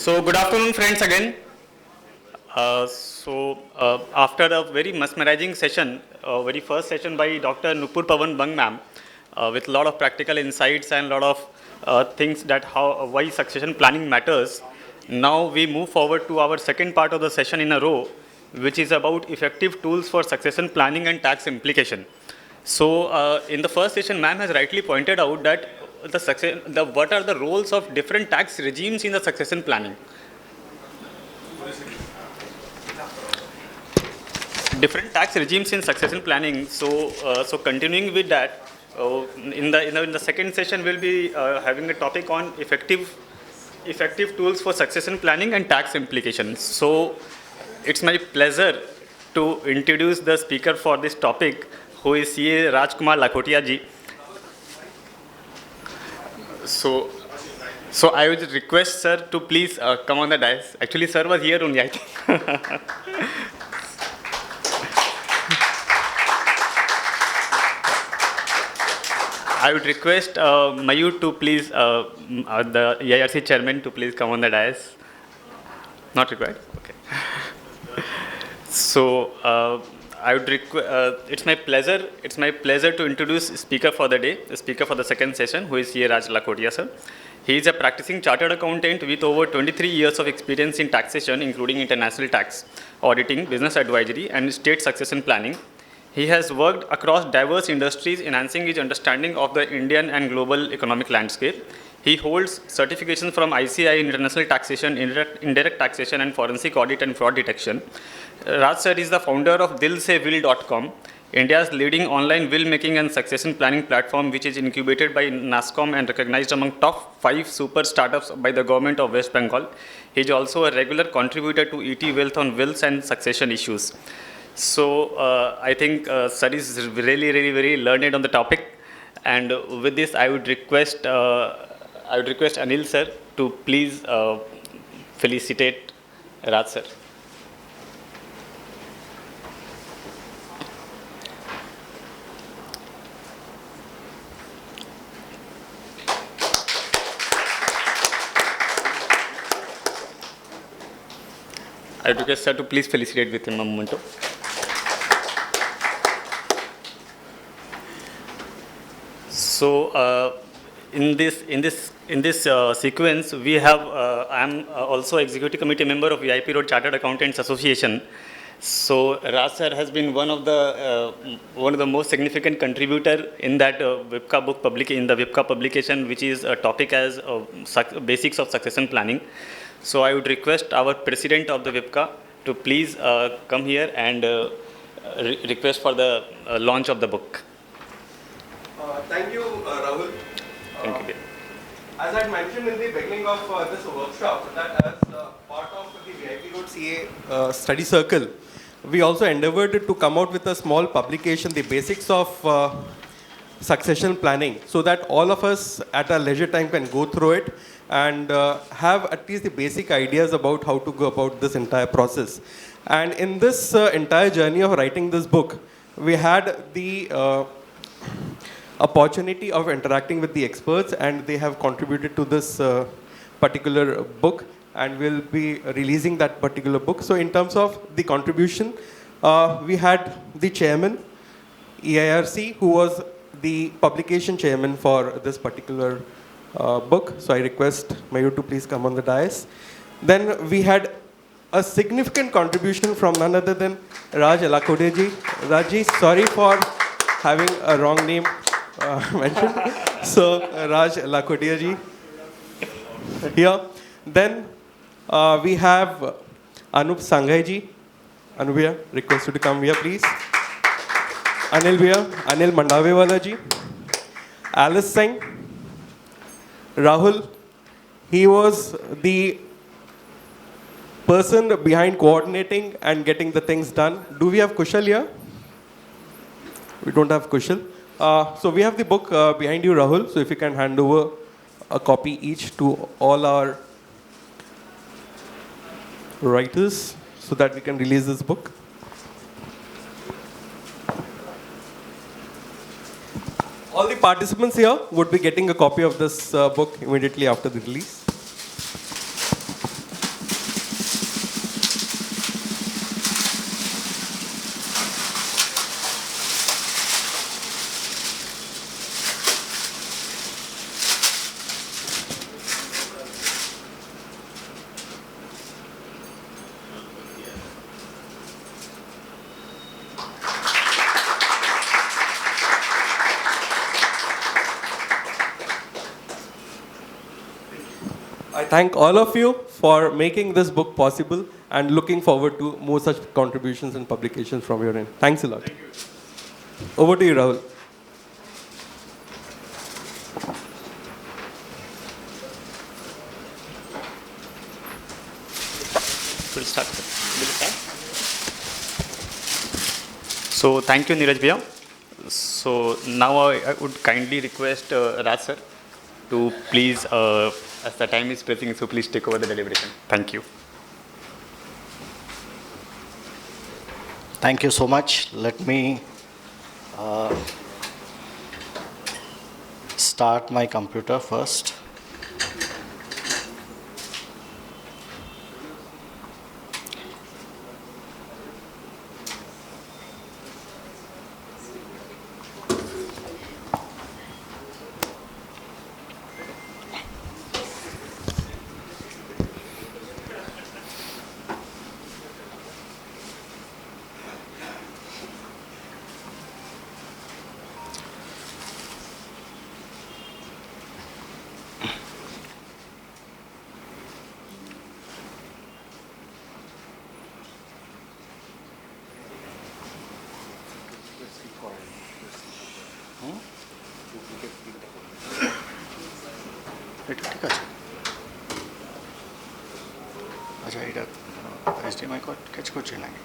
So good afternoon, friends, again. After a very mesmerizing session, very first session by Dr. Nupur Pawan Bang ma'am, with a lot of practical insights and a lot of things that why succession planning matters. Now we move forward to our second part of the session in a row, which is about effective tools for succession planning and tax implication. So in the first session, ma'am has rightly pointed out that what are the roles of different tax regimes in the succession planning. Different tax regimes in succession planning. So continuing with that, in the second session, we'll be having a topic on effective tools for succession planning and tax implications. So it's my pleasure to introduce the speaker for this topic, who is CA Rajkumar Lakhotia ji. So I would request sir to please come on the dais. Actually, sir was here only, I think. I would request Mayur to please, the EIRC chairman, to please come on the dais. Not required? Okay. So I would it's my pleasure to introduce speaker for the day, the speaker for the second session, who is C.A. Raj Lakhotia, sir. He is a practicing chartered accountant with over 23 years of experience in taxation, including international tax, auditing, business advisory, and state succession planning. He has worked across diverse industries, enhancing his understanding of the Indian and global economic landscape. He holds certifications from ICI in International Taxation, Indirect Taxation, and Forensic Audit and Fraud Detection. Raj sir is the founder of DilSeWill.com, India's leading online will making and succession planning platform, which is incubated by NASSCOM and recognized among top 5 super startups by the government of West Bengal. He is also a regular contributor to ET Wealth on wills and succession issues. So I think sir is really very learned on the topic, and with this I would request Anil sir to please felicitate Raj sir. I would request sir to please felicitate with him a moment. So in this sequence, we have I am also executive committee member of VIP Road Chartered Accountants Association. So Raj sir has been one of the most significant contributor in that VIPCA book in the VIPCA publication, which is a topic as basics of succession planning. So I would request our president of the VIPCA to please come here and request for the launch of the book. Thank you, Rahul. Thank you. As I had mentioned in the beginning of this workshop, that as part of the VIP Road CA study circle, we also endeavored to come out with a small publication, the basics of succession planning, so that all of us at our leisure time can go through it and have at least the basic ideas about how to go about this entire process. And in this entire journey of writing this book, we had the opportunity of interacting with the experts, and they have contributed to this particular book, and we'll be releasing that particular book. So in terms of the contribution, we had the chairman, EIRC, who was the publication chairman for this particular book. So I request Mayur to please come on the dais. Then we had a significant contribution from none other than Raj Lakhotia ji. Rajji, sorry for having a wrong name mentioned. So Raj Lakhotia ji here. Then we have Anup Sanghai ji. Anup bhaiya, request you to come here please. Anil bhaiya, Anil Mandavewala ji. Alice Singh. Rahul, he was the person behind coordinating and getting the things done. Do we have Kushal here? We don't have Kushal. So we have the book behind you, Rahul. So if you can hand over a copy each to all our writers so that we can release this book. All the participants here would be getting a copy of this book immediately after the release. thank all of you for making this book possible and looking forward to more such contributions and publications from your end. Thanks a lot. Over to you, Rahul. We'll start. So thank you, Neeraj Bhaiya. So now I would kindly request Raj sir to please, as the time is pressing, so please take over the deliberation. Thank you. Thank you so much. Let me start my computer first. এটা ঠিক আছে আচ্ছা এটা HDMI code catch করছে নাকি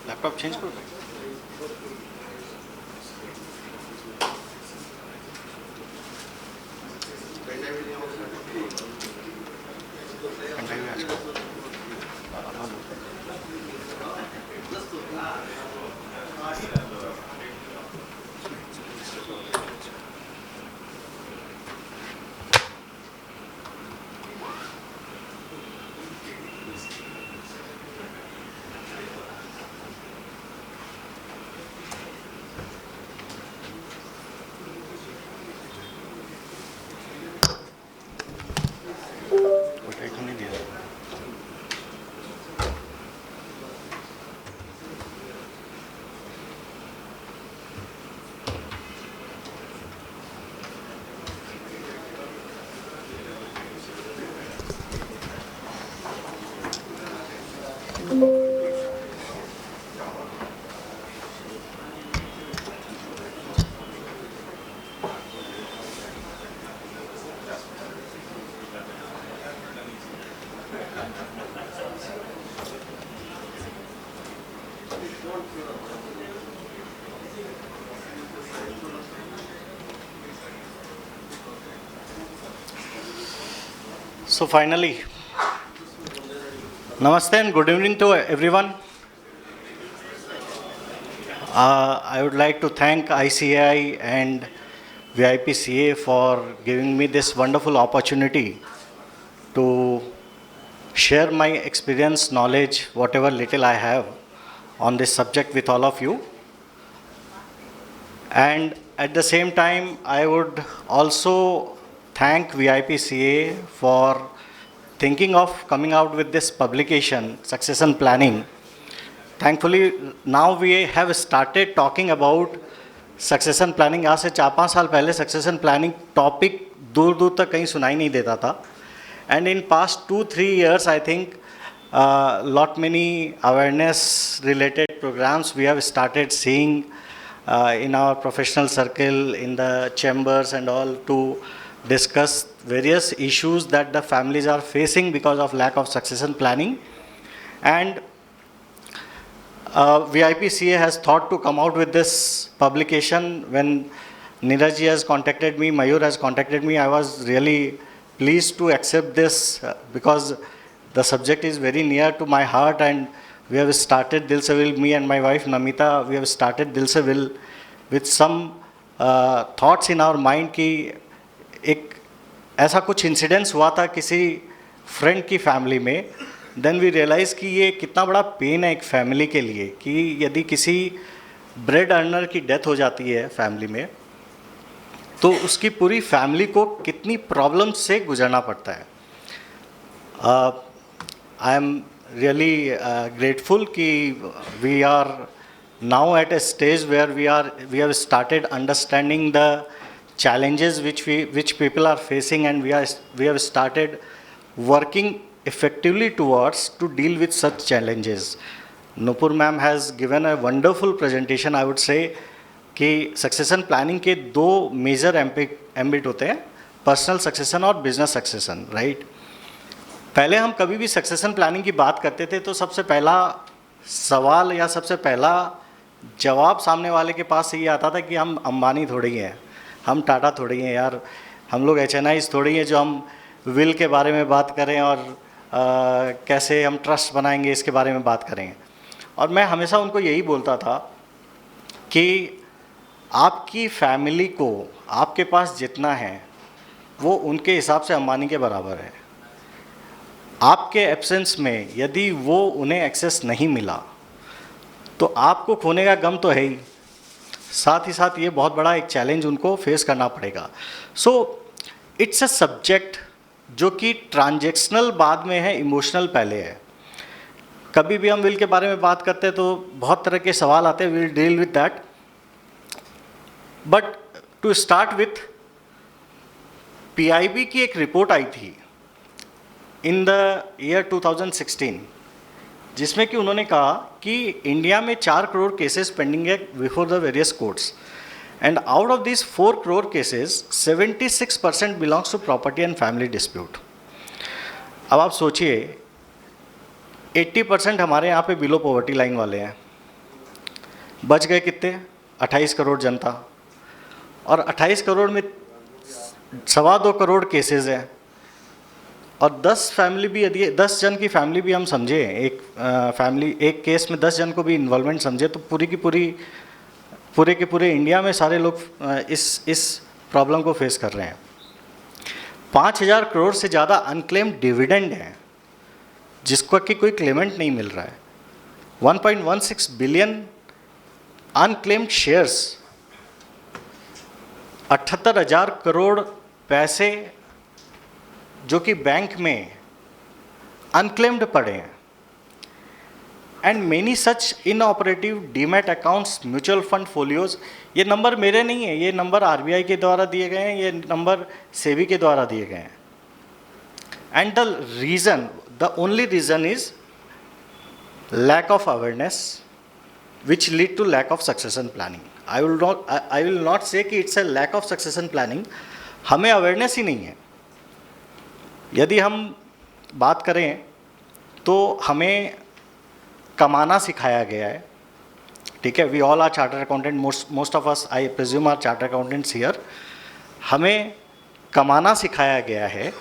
laptop change করবে ওটা এখানে দিয়ে দেবো So finally, namaste and good evening to everyone. I would like to thank ICAI and VIPCA for giving me this wonderful opportunity to share my experience, knowledge, whatever little I have on this subject with all of you. And at the same time, I would also thank VIPCA for thinking of coming out with this publication, Succession Planning. Thankfully, now we have started talking about succession planning. आज से 4-5 साल पहले succession planning topic दूर दूर तक कहीं सुनाई नहीं देता था. And in past 2-3 years I think lot many awareness related programs we have started seeing in our professional circle, in the chambers and all, to discuss various issues that the families are facing because of lack of succession planning. And VIPCA has thought to come out with this publication. When Neeraj ji has contacted me, Mayur has contacted me, I was really pleased to accept this because the subject is very near to my heart, and we have started Dil Se Will, me and my wife Namita, we have started Dil Se Will with some thoughts in our mind कि एक ऐसा कुछ incidence हुआ था किसी friend की family में. Then we realise कि ये कितना बड़ा पेन है एक फैमिली के लिए कि यदि किसी ब्रेड अर्नर की डेथ हो जाती है फैमिली में तो उसकी पूरी फैमिली को कितनी प्रॉब्लम से गुजरना पड़ता है. आई एम रियली ग्रेटफुल कि we are now at a stage where we have started understanding the challenges which people are facing, and we have started working effectively towards to deal with such challenges. Nupur ma'am has given a wonderful presentation. I would say कि succession planning के दो major ambit होते हैं, personal succession और business succession, right? पहले हम कभी भी succession planning की बात करते थे तो सबसे पहला सवाल या सबसे पहला जवाब सामने वाले के पास ये आता था कि हम अंबानी थोड़े ही हैं, हम टाटा थोड़े ही हैं यार, हम लोग HNIs थोड़े ही हैं जो हम विल के बारे में बात करें और कैसे हम ट्रस्ट बनाएंगे इसके बारे में बात करेंगे. और मैं हमेशा उनको यही बोलता था कि आपकी फैमिली को आपके पास जितना है वो उनके हिसाब से अंबानी के बराबर है. आपके एब्सेंस में यदि वो उन्हें एक्सेस नहीं मिला तो आपको खोने का गम तो है ही, साथ ही साथ ये बहुत बड़ा एक चैलेंज उनको फेस करना पड़ेगा. सो इट्स अ सब्जेक्ट जो कि ट्रांजैक्शनल बाद में है, इमोशनल पहले है. कभी भी हम विल के बारे में बात करते हैं तो बहुत तरह के सवाल आते हैं, will deal with that. But to start with PIB की एक रिपोर्ट आई थी इन द ईयर 2016 जिसमें कि उन्होंने कहा कि इंडिया में 4 करोड़ केसेस पेंडिंग है before the various courts, and out of this 4 crore cases 76% belongs to property and family dispute. अब आप सोचिए 80% हमारे यहाँ पे बिलो पॉवर्टी लाइन वाले हैं, बच गए कितने? 28 करोड़ जनता, और 28 करोड़ में 2.25 करोड़ केसेस हैं. और 10 फैमिली भी, यदि 10 जन की फैमिली भी हम समझे, एक केस में 10 जन को भी इन्वॉल्वमेंट समझे तो पूरे के पूरे इंडिया में सारे लोग इस प्रॉब्लम को फेस कर रहे हैं. 5,000 करोड़ से ज़्यादा अनक्लेम्ड डिविडेंड है जिसको कि कोई क्लेमेंट नहीं मिल रहा है. 1.16 बिलियन अनक्लेम्ड शेयर्स, 78,000 करोड़ पैसे जो कि बैंक में अनक्लेम्ड पड़े हैं. And many such inoperative demat accounts, mutual fund folios. ये नंबर मेरे नहीं है, ये नंबर RBI के द्वारा दिए गए हैं, ये नंबर सेबी के द्वारा दिए गए हैं. And the only reason is lack of awareness which lead to lack of succession planning. I will not say कि it's a lack of succession planning, हमें अवेयरनेस ही नहीं है. यदि हम बात करें तो हमें कमाना सिखाया गया है, ठीक है. We all are chartered accountant, most of us I presume are chartered accountants here. हमें कमाना सिखाया गया है,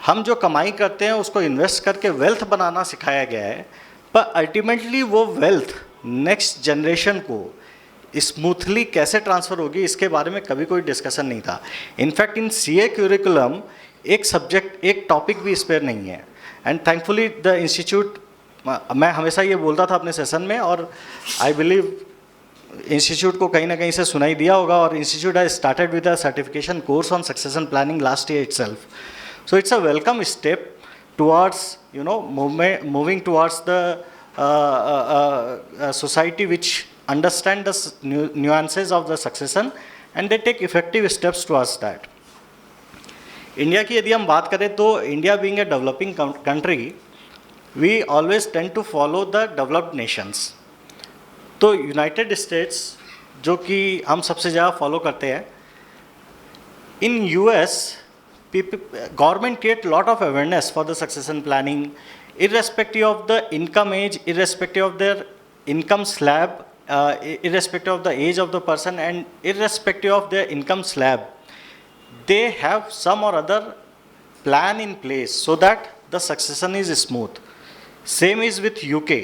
हम जो कमाई करते हैं उसको इन्वेस्ट करके वेल्थ बनाना सिखाया गया है. पर अल्टीमेटली वो वेल्थ नेक्स्ट जनरेशन को स्मूथली कैसे ट्रांसफ़र होगी, इसके बारे में कभी कोई डिस्कशन नहीं था. इनफैक्ट इन सीए क्यूरिकुलम एक सब्जेक्ट, एक टॉपिक भी इस पर नहीं है. एंड थैंकफुली द इंस्टीट्यूट, मैं हमेशा ये बोलता था अपने सेशन में, और आई बिलीव इंस्टीट्यूट को कहीं ना कहीं से सुनाई दिया होगा, और institute has started with a certification course on succession planning last year itself. So it's a welcome step towards, you know, moving towards the society which understand the nuances of the succession and they take effective steps towards that. India की यदि हम बात करें तो India being a developing country, we always tend to follow the developed nations. तो United States जो कि हम सबसे ज़्यादा फॉलो करते हैं, in US government create lot of awareness for the succession planning, irrespective of the income age, irrespective of their income slab, irrespective of the age of the person, and irrespective of their income slab, they have some or other plan in place so that the succession is smooth. Same is with UK.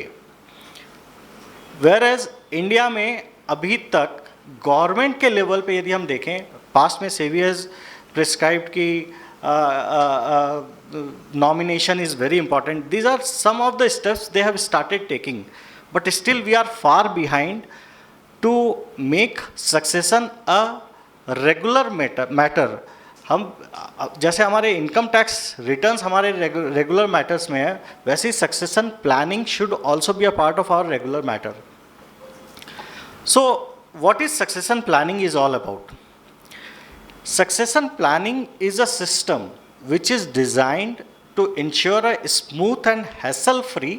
Whereas India में अभी तक government के level पे यदि हम देखें, past में SEBI has prescribed ki nomination is very important. These are some of the steps they have started taking, but still we are far behind to make succession a regular matter. हम जैसे हमारे income tax returns हमारे regular matters में है, वैसे ही succession planning should also be a part of our regular matter. So what is succession planning is all about? Succession planning is a system which is designed to ensure a smooth and hassle-free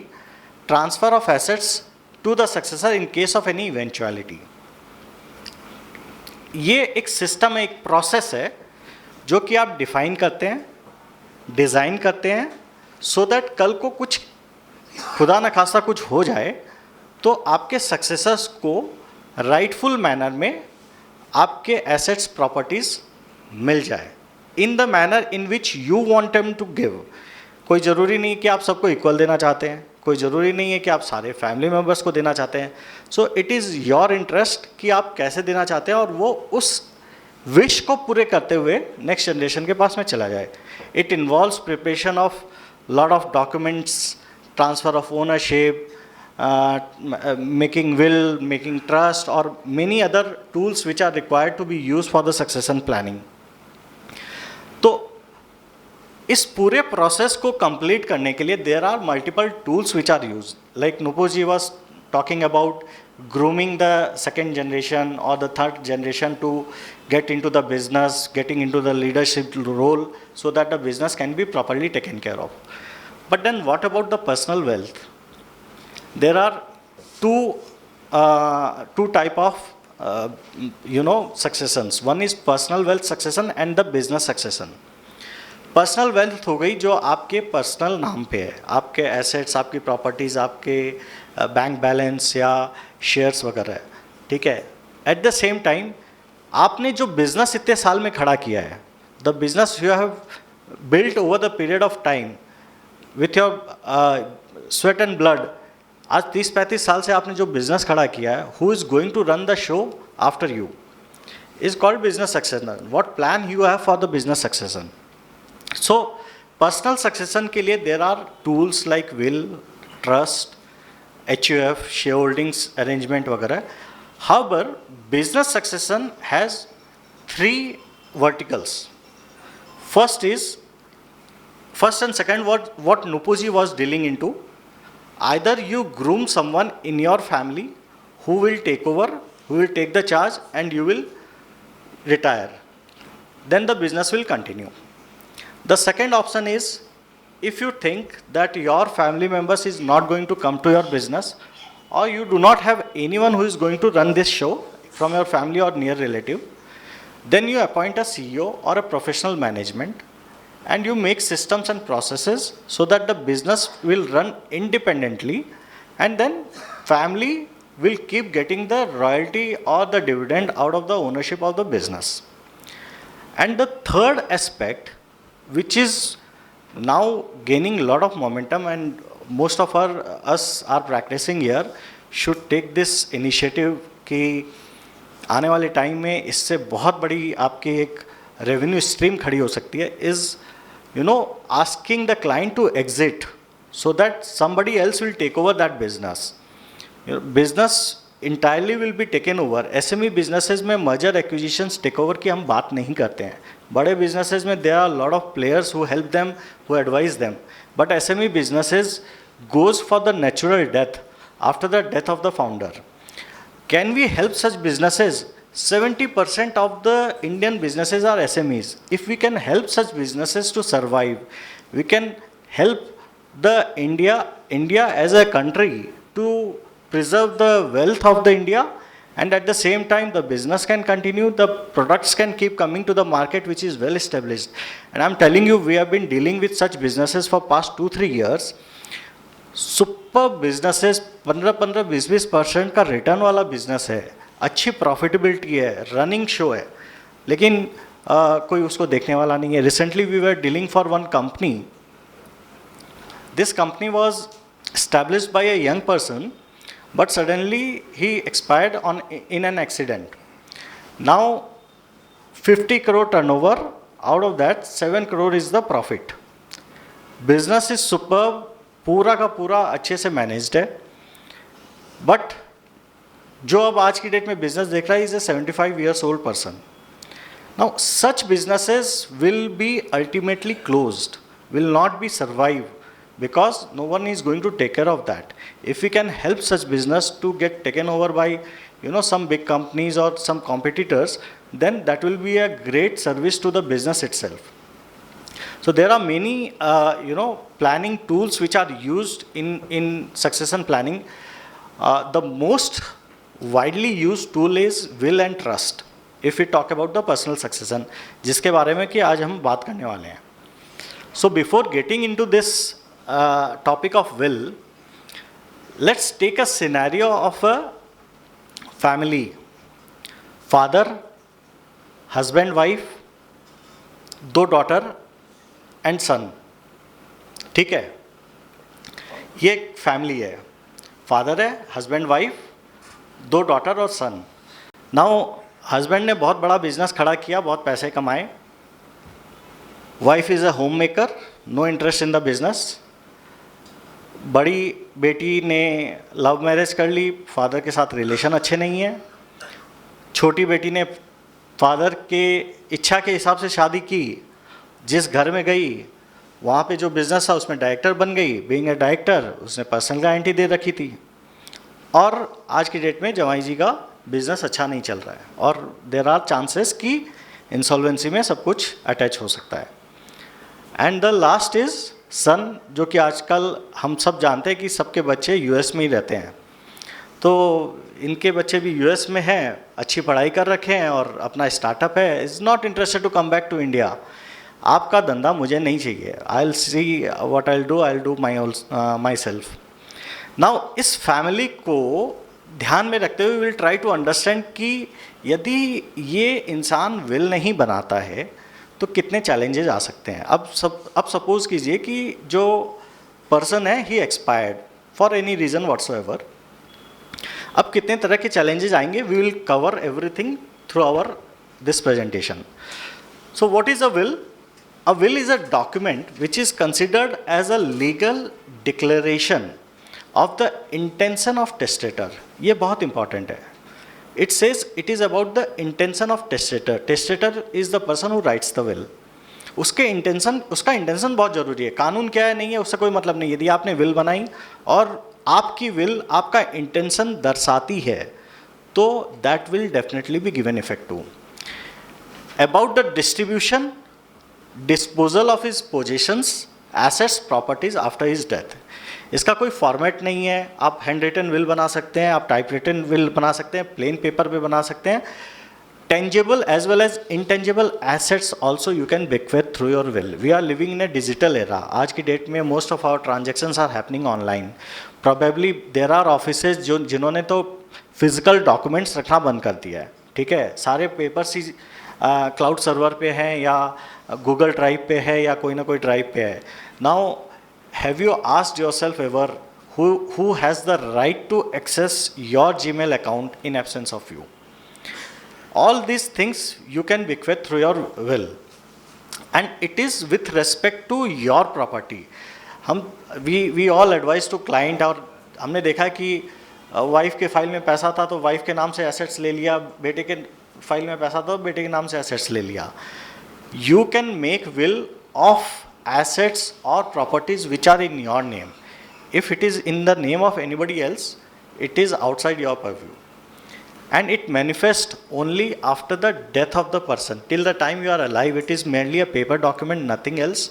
transfer of assets to the successor in case of any eventuality. ये एक system है, एक process है जो कि आप define करते हैं, डिज़ाइन करते हैं, सो दैट कल को कुछ खुदा न खासा कुछ हो जाए तो आपके सक्सेसर्स को राइटफुल मैनर में आपके एसेट्स प्रॉपर्टीज़ मिल जाए in the manner in which you want them to give. कोई ज़रूरी नहीं कि आप सबको इक्वल देना चाहते हैं, कोई ज़रूरी नहीं है कि आप सारे फैमिली मेम्बर्स को देना चाहते हैं. So it is your interest कि आप कैसे देना चाहते हैं और वो उस विश को पूरे करते हुए नेक्स्ट जनरेशन के पास में चला जाए. It involves preparation of lot of documents, transfer of ownership, making will, making trust, or many other tools which are required to be used for the succession planning. तो इस पूरे प्रोसेस को complete करने के लिए there are multiple tools which are use. Like Nupur ji was talking about grooming the second generation or the third generation to get into the business, getting into the leadership role so that the business can be properly taken care of. But then what about the personal wealth? There are two type of successions. One is personal wealth succession and the business succession. Personal wealth हो गई जो आपके personal नाम पे है, आपके assets, आपकी properties, आपके बैंक बैलेंस या शेयर्स वगैरह है, ठीक है. एट द सेम टाइम आपने जो बिज़नेस इतने साल में खड़ा किया है, the business you have built over the period of time with your sweat and blood. आज 30-35 साल से आपने जो बिज़नेस खड़ा किया है, who is going to run the show after you is called business succession. What plan you have for the business succession? So, personal succession के लिए there are tools like will, trust, HUF, shareholdings arrangement वगैरह. However, business succession has 3 verticals. First and second what Nupuji was dealing into. Either you groom someone in your family who will take over, who will take the charge, and you will retire. Then the business will continue. The second option is, if you think that your family members is not going to come to your business, or you do not have anyone who is going to run this show from your family or near relative, then you appoint a CEO or a professional management and you make systems and processes so that the business will run independently, and then family will keep getting the royalty or the dividend out of the ownership of the business. And the third aspect, which is now gaining a lot of momentum and most of us are practicing here, should take this initiative कि आने वाले time में इससे बहुत बड़ी आपकी एक revenue stream खड़ी हो सकती है, is asking the client to exit so that somebody else will take over that business. Business entirely will be taken over. SME businesses में merger acquisitions take over की हम बात नहीं करते हैं. बड़े businesses में there are a lot of players who help them, who advise them. But SME businesses goes for the natural death after the death of the founder. Can we help such businesses? 70% of the Indian businesses are SMEs. If we can help such businesses to survive, we can help the India as a country to preserve the wealth of the India, and at the same time the business can continue, the products can keep coming to the market which is well established. And I'm telling you, we have been dealing with such businesses for past 2-3 years. Super businesses 15-20% का return वाला business है, अच्छी profitability है, running show है, लेकिन कोई उसको देखने वाला नहीं है. Recently we were dealing for one company. This company was established by a young person, but suddenly he expired in an accident. Now 50 crore turnover, out of that 7 crore is the profit. Business is superb, पूरा का पूरा अच्छे से managed है, but जो अब आज की डेट में बिजनेस देख रहा है is a 75 years old person. Now such businesses will be ultimately closed, will not be survive, because no one is going to take care of that. If we can help such business to get taken over by some big companies or some competitors, then that will be a great service to the business itself. So there are many planning tools which are used in succession planning. The most widely used tool is will and trust, if we talk about the personal succession, जिसके बारे में कि आज हम बात करने वाले हैं. So before getting into this topic of will, let's take a scenario of a family. Father, husband, wife, 2 daughter and son. ठीक है, ये एक फैमिली है. फादर है, हस्बैंड, वाइफ, 2 डॉटर और सन. नाउ हस्बैंड ने बहुत बड़ा बिजनेस खड़ा किया, बहुत पैसे कमाए. Wife is a home maker, no interest in the business. बड़ी बेटी ने लव मैरिज कर ली, फादर के साथ रिलेशन अच्छे नहीं है. छोटी बेटी ने फादर के इच्छा के हिसाब से शादी की, जिस घर में गई वहाँ पे जो बिज़नेस था उसमें डायरेक्टर बन गई. बीइंग ए डायरेक्टर उसने पर्सनल गारंटी दे रखी थी, और आज की डेट में जवाई जी का बिज़नेस अच्छा नहीं चल रहा है, और देर आर चांसेस कि इंसॉल्वेंसी में सब कुछ अटैच हो सकता है. एंड द लास्ट इज़ सन, जो कि आजकल हम सब जानते हैं कि सबके बच्चे यूएस में ही रहते हैं. तो इनके बच्चे भी यूएस में हैं, अच्छी पढ़ाई कर रखे हैं और अपना स्टार्टअप है. Is not interested to come back to India. आपका धंधा मुझे नहीं चाहिए, I will see what I will do myself. Now इस फैमिली को ध्यान में रखते हुए विल ट्राई टू अंडरस्टैंड कि यदि ये इंसान विल नहीं बनाता है तो कितने चैलेंजेस आ सकते हैं. अब सपोज कीजिए कि जो पर्सन है ही expired for any reason whatsoever. अब कितने तरह के चैलेंजेस आएंगे, we will cover everything through our this presentation. So what is a will? A will is a document which is considered as a legal declaration of the intention of testator. ये बहुत important है. It says it is about the intention of testator. Testator is the person who writes the will. उसका intention बहुत ज़रूरी है. कानून क्या है नहीं है उससे कोई मतलब नहीं. यदि आपने विल बनाई और आपकी विल आपका इंटेंशन दर्शाती है तो that will definitely be given effect to. About the distribution, disposal of his positions, assets, properties after his death. इसका कोई फॉर्मेट नहीं है. आप हैंड रिटन विल बना सकते हैं, आप टाइप रिटन विल बना सकते हैं, प्लेन पेपर पे बना सकते हैं. Tangible as well as intangible assets also you can bequeath through your will. We are living in a digital era. आज की डेट में most of our transactions are happening online. Probably there are offices जिन्होंने तो physical documents रखना बंद कर दिया है. ठीक है, सारे पेपर्स ही क्लाउड सर्वर पे हैं या गूगल ड्राइव पे है या कोई ना कोई ड्राइव पे है. Now have you asked yourself ever who has the right to access your Gmail account in absence of you. All these things you can bequeath through your will, and it is with respect to your property. We all advise to client, और हमने देखा कि wife के file में पैसा था तो wife के नाम से एसेट्स ले लिया, बेटे के फाइल में पैसा था तो बेटे के नाम से एसेट्स ले लिया. You can make will of assets or properties which are in your name. If it is in the name of anybody else, it is outside your purview. And it manifests only after the death of the person. Till the time you are alive, it is merely a paper document, nothing else.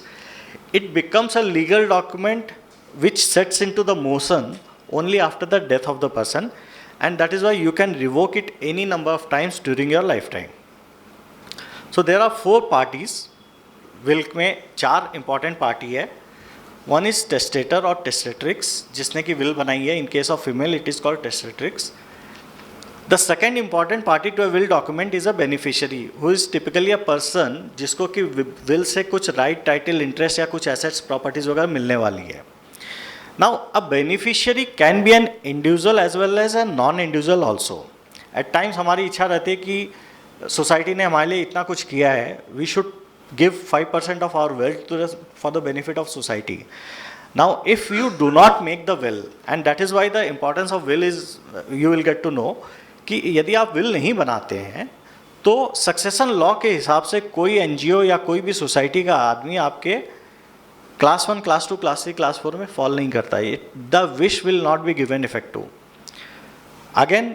It becomes a legal document which sets into the motion only after the death of the person, and that is why you can revoke it any number of times during your lifetime. So there are 4 parties. will में 4 important party है. One is testator or testatrix, जिसने की will बनाई है. In case of female, it is called testatrix. The second important party to a will document is a beneficiary, who is typically a person जिसको कि will से कुछ right, title, interest या कुछ assets, properties वगैरह मिलने वाली है. Now, a beneficiary can be an individual as well as a non-individual also. At times हमारी इच्छा रहती है कि सोसाइटी ने हमारे लिए इतना कुछ किया है, we should give 5% of our wealth for the benefit of society. Now, if you do not make the will, and that is why the importance of will is, you will get to know, कि यदि आप will नहीं बनाते हैं तो succession law के हिसाब से कोई एनजीओ या कोई भी सोसाइटी का आदमी आपके क्लास 1, क्लास 2, क्लास 3, क्लास 4 में फॉल नहीं करता है. The wish will not be given effect to. Again,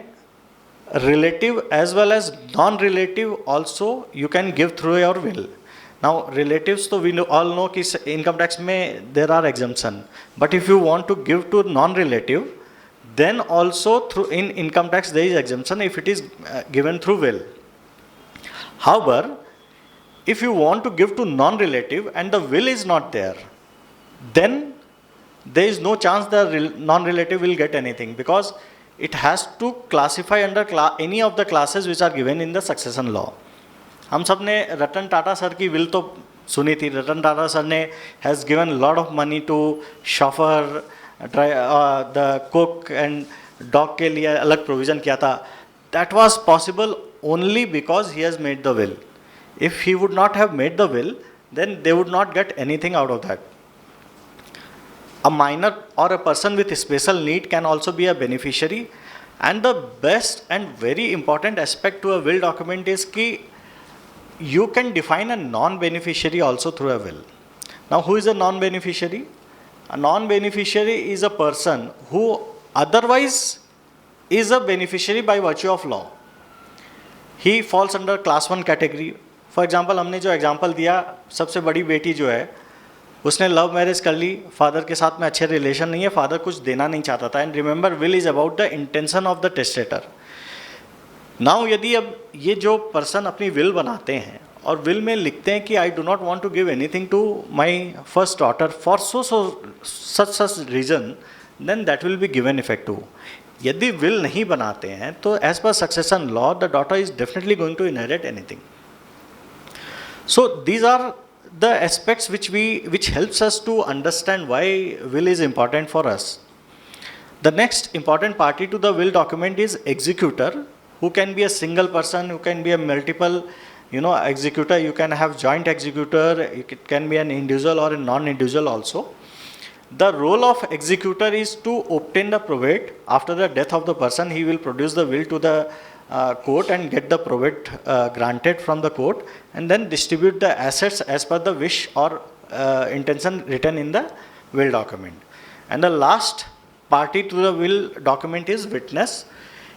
relative as well as non-relative also you can give through your will. Now relatives, so we all know कि income tax में there are exemption, but if you want to give to non-relative, then also through in income tax there is exemption if it is given through will. However, if you want to give to non-relative and the will is not there, then there is no chance the non-relative will get anything, because it has to classify under any of the classes which are given in the succession law. हम सब ने Ratan Tata sir की will तो सुनी थी. Ratan Tata sir ने has given lot of money to chauffeur, the cook and dog के लिए अलग प्रोविज़न किया था. That was possible only because he has made the will. If he would not have made the will, then they would not get anything out of that. A minor or a person with special need can also be a beneficiary. And the best and very important aspect to a will document is कि you can define a non-beneficiary also through a will. Now, who is a non-beneficiary? A non-beneficiary is a person who otherwise is a beneficiary by virtue of law. He falls under class 1 category. For example, हमने जो example दिया, सबसे बड़ी बेटी जो है उसने love marriage कर ली, फादर के साथ में अच्छे रिलेशन नहीं है, फादर कुछ देना नहीं चाहता था. And remember, will is about the intention of the testator. Now यदि अब ये जो पर्सन अपनी विल बनाते हैं और विल में लिखते हैं कि I do not want to give anything to my first daughter for such reason, then that will be given effect to. यदि विल नहीं बनाते हैं तो एज पर succession law the daughter is definitely going to inherit anything. So these are the aspects which helps us to understand why will is important for us. The next important party to the will document is executor, who can be a single person, who can be a multiple, executor. You can have joint executor. It can be an individual or a non-individual also. The role of executor is to obtain the probate. After the death of the person, he will produce the will to the court and get the probate granted from the court, and then distribute the assets as per the wish or intention written in the will document. And the last party to the will document is witness.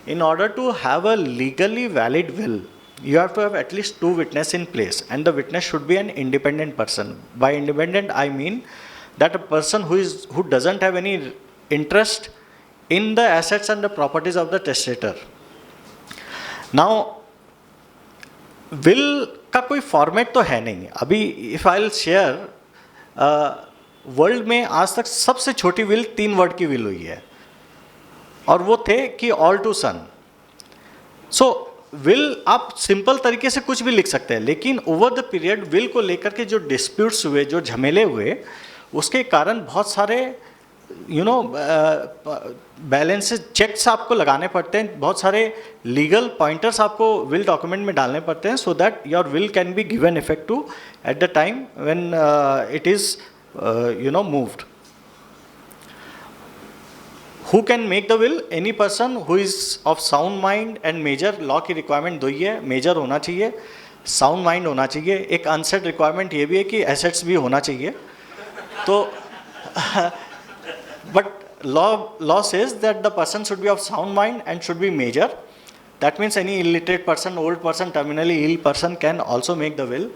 In order to have a legally valid will, you have to have at least 2 witnesses in place, and the witness should be an independent person. By independent, I mean that a person who doesn't have any interest in the assets and the properties of the testator. Now will का कोई format तो है नहीं अभी. If I will share, world में आज तक सबसे छोटी विल 3 वर्ड की विल हुई है, और वो थे कि all to son. So will आप सिंपल तरीके से कुछ भी लिख सकते हैं, लेकिन ओवर द पीरियड विल को लेकर के जो डिस्प्यूट्स हुए, जो झमेले हुए, उसके कारण बहुत सारे यू नो बैलेंस चेक्स आपको लगाने पड़ते हैं, बहुत सारे लीगल पॉइंटर्स आपको विल डॉक्यूमेंट में डालने पड़ते हैं, so that your will can be given effect to at the time when it is moved. Who can make the will? Any person who is of sound mind and major. Law की requirement दो ही है, major होना चाहिए, sound mind होना चाहिए. एक unset requirement ये भी है कि एसेट्स भी होना चाहिए. तो but law says that the person should be of sound mind and should be major. That means any illiterate person, old person, terminally ill person can also make the will.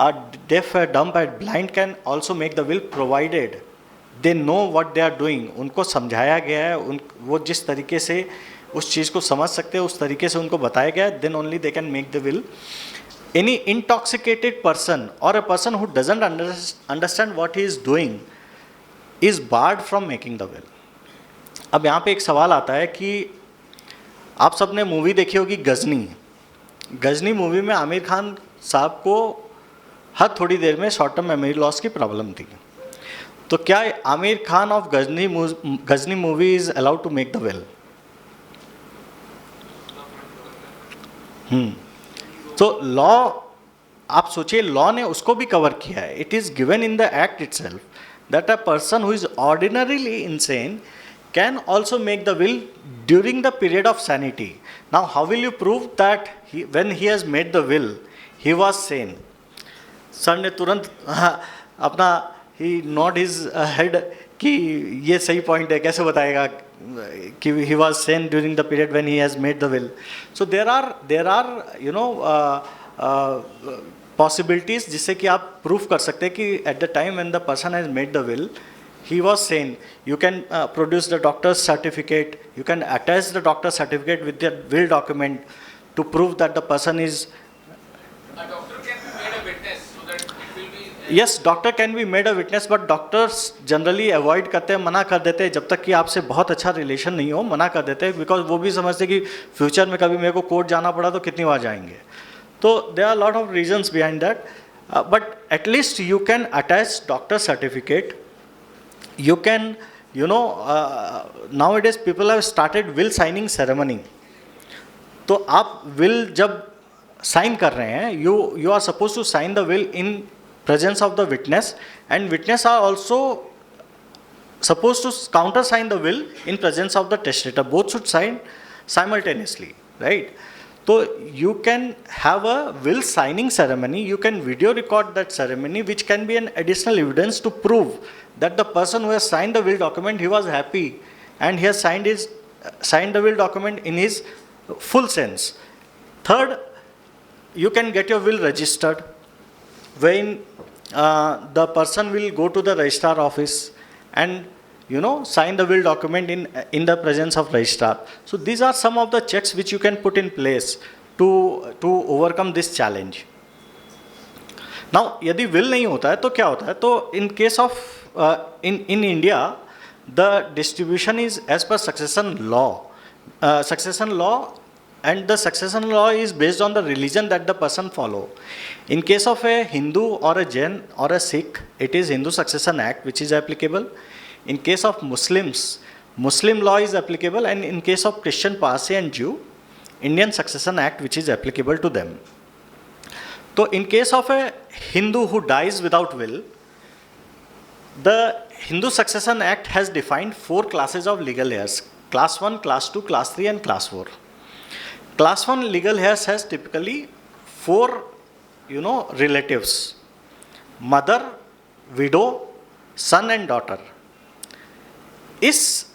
A deaf, a dumb, a blind can also make the will provided they know what they are doing. उनको समझाया गया है, वो जिस तरीके से उस चीज़ को समझ सकते हैं उस तरीके से उनको बताया गया है, then only they can make the will. Any intoxicated person or a person who doesn't understand what he is doing is barred from making the will. अब यहाँ पे एक सवाल आता है कि आप सबने मूवी देखी होगी गजनी. गजनी मूवी में आमिर खान साहब को हर थोड़ी देर में शॉर्ट टर्म मेमोरी लॉस की प्रॉब्लम थी. तो क्या Aamir Khan of Ghajini movie is allowed to make the will? तो लॉ, आप सोचिए, लॉ ने उसको भी कवर किया है. It is given in the act itself that a person who is ordinarily insane can also make the will during the period of sanity. Now, how will you prove that when he has made the will, he was sane? Sir ने तुरंत अपना he nod his head कि ये सही point है, कैसे बताएगा कि he was sane during the period when he has made the will. So there are possibilities जिससे कि आप प्रूफ कर सकते हैं कि at the time when the person has made the will, he was sane. You can produce the doctor's certificate. You can attach the doctor's certificate with the will document to prove that the person is. A doctor can be made a witness so that it will be. Yes, doctor can be made a witness, but doctors generally avoid करते हैं, मना कर देते हैं. जब तक कि आपसे बहुत अच्छा रिलेशन नहीं हो, मना कर देते हैं, बिकॉज वो भी समझते हैं कि फ्यूचर में कभी मेरे को कोर्ट जाना पड़ा तो कितनी बार जाएंगे. तो there are lot of reasons behind that, but at least you can attach doctor certificate. You can, nowadays people have started will signing ceremony. तो आप will जब sign कर रहे हैं, you are supposed to sign the will in presence of the witness, and witness are also supposed to countersign the will in presence of the testator. Both should sign simultaneously, right? So you can have a will signing ceremony. You can video record that ceremony, which can be an additional evidence to prove that the person who has signed the will document, he was happy and he has signed the will document in his full sense. Third, you can get your will registered, when the person will go to the registrar office and sign the will document in the presence of registrar. So these are some of the checks which you can put in place to overcome this challenge. Now, यदि will नहीं होता है तो क्या होता है? तो in case of in India, the distribution is as per succession law. And the succession law is based on the religion that the person follow. In case of a Hindu or a Jain or a Sikh, it is Hindu Succession Act which is applicable. In case of Muslims, Muslim law is applicable, and in case of Christian, Parsi and Jew, Indian Succession Act which is applicable to them. So in case of a Hindu who dies without will, the Hindu Succession Act has defined 4 classes of legal heirs: class 1, class 2, class 3 and class 4. Class 1 legal heirs has typically 4 relatives: mother, widow, son and daughter. इस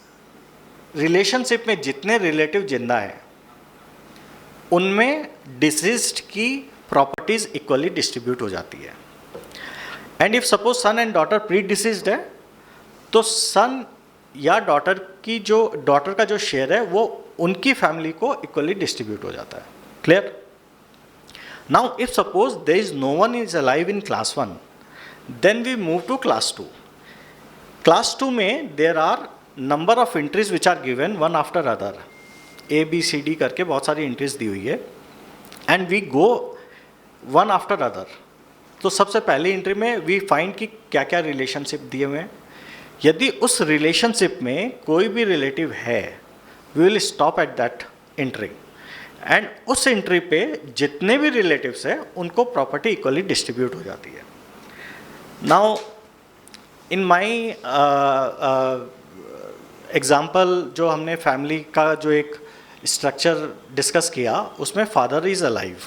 relationship में जितने relative जिंदा हैं उनमें deceased की properties equally distribute हो जाती है. And if suppose son and daughter predeceased है तो सन या डॉटर का जो शेयर है वो उनकी फैमिली को इक्वली डिस्ट्रीब्यूट हो जाता है. Clear? Now if suppose there is no one is alive in class 1, then we move to class 2. Class 2 में there are number of entries which are given one after other. ABCD करके बहुत सारी entries दी हुई है, and we go one after other. तो सबसे पहली एंट्री में वी फाइंड कि क्या क्या रिलेशनशिप दिए हुए हैं, यदि उस रिलेशनशिप में कोई भी रिलेटिव है, we will stop at that entry, and उस एंट्री पे जितने भी रिलेटिव्स हैं उनको प्रॉपर्टी इक्वली डिस्ट्रीब्यूट हो जाती है. नाउ इन माई एग्जाम्पल जो हमने फैमिली का जो एक स्ट्रक्चर डिस्कस किया, उसमें father is alive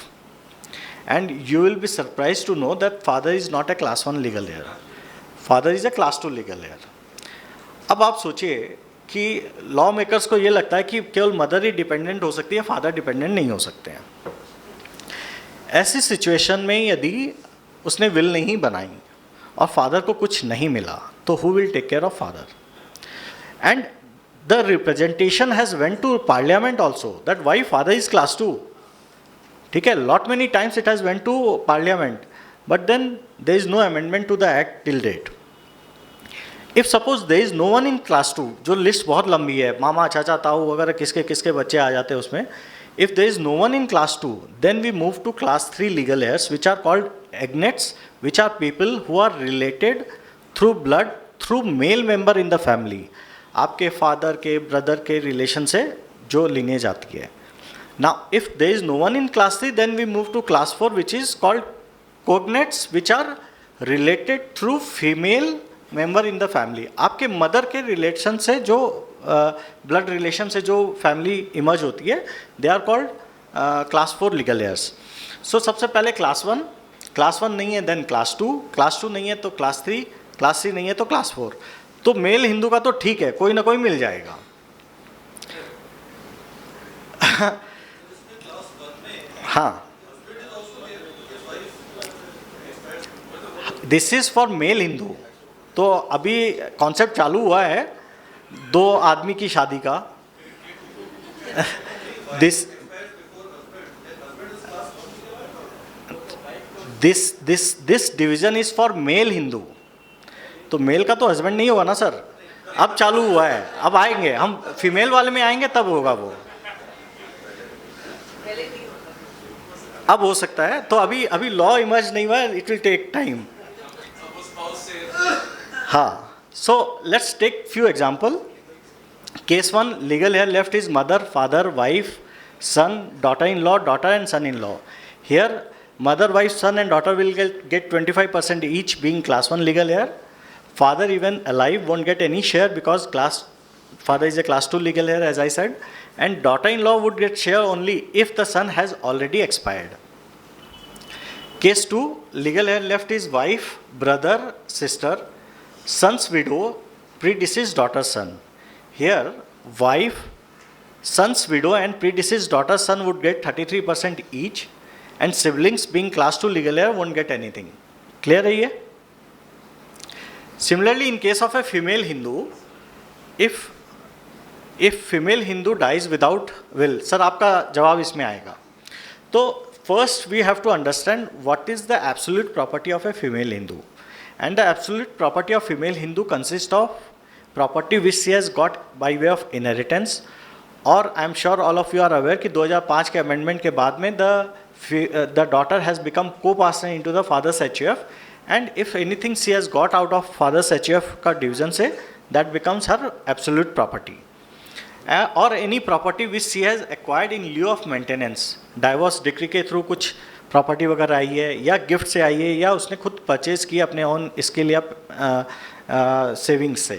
and you will be surprise to know that father is not a class 1 legal heir, father is a class 2 legal heir. अब आप सोचिए कि लॉ मेकर्स को ये लगता है कि केवल मदर ही डिपेंडेंट हो सकती है, फादर डिपेंडेंट नहीं हो सकते हैं. ऐसी सिचुएशन में यदि उसने विल नहीं बनाई और फादर को कुछ नहीं मिला, तो who will take care of father? And the representation has went to parliament also that why father is class 2. ठीक है, lot many times it has went to parliament, but then there is no amendment to the act till date. If suppose there is no one in class 2, जो list बहुत लंबी है, मामा चाचा ताऊ वगैरह किसके किसके बच्चे आ जाते हैं उसमें. If there is no one in class 2, then we move to class 3 legal heirs which are called agnates, which are people who are related through blood through male member in the family. आपके father के brother के relation से जो lineage आती है. Now if there is no one in class 3, then we move to class 4 which is called cognates, which are related through female member in the family. आपके mother के relation से जो blood relation से जो family emerge होती है, they are called class 4 legal heirs. So सबसे पहले क्लास 1, क्लास 1 नहीं है देन क्लास 2, क्लास 2 नहीं है तो क्लास 3, क्लास 3 नहीं है तो क्लास 4. तो मेल हिंदू का तो ठीक है, कोई ना कोई मिल जाएगा. हाँ, this is for male Hindu. तो अभी कॉन्सेप्ट चालू हुआ है 2 आदमी की शादी का. This division is for male Hindu. तो मेल का तो हस्बैंड नहीं होगा ना सर. अब चालू हुआ है, अब आएंगे हम फीमेल वाले में आएंगे तब होगा वो. अब हो सकता है. तो अभी लॉ इमर्ज नहीं हुआ है, इट विल टेक टाइम. हाँ, so let's take few example. Case 1, legal heir left is mother, father, wife, son, daughter-in-law, daughter and son-in-law. Here, mother, wife, son and daughter will get 25% each being class 1 legal heir. Father even alive won't get any share because father is a class 2 legal heir as I said, and daughter-in-law would get share only if the son has already expired. Case 2, legal heir left is wife, brother, sister, son's widow, predeceased daughter's son. Here, wife, son's widow and predeceased daughter's son would get 33% each, and siblings being class 2 legal heir won't get anything. Clear है ये? Similarly, in case of a female Hindu, if female Hindu dies without will, sir आपका जवाब इसमें आएगा. तो first we have to understand what is the absolute property of a female Hindu. And the absolute property of female Hindu consists of property which she has got by way of inheritance. और I am sure all of you are aware कि 2005 के amendment के बाद में the daughter has become co-partner into the father's HUF, and if anything she has got out of father's HUF का division से, that becomes her absolute property. Or any property which she has acquired in lieu of maintenance, divorce decree के through कुछ property वगैरह आई है या gift से आई है या उसने खुद परचेज की अपने ओन इसके लिए सेविंग्स से.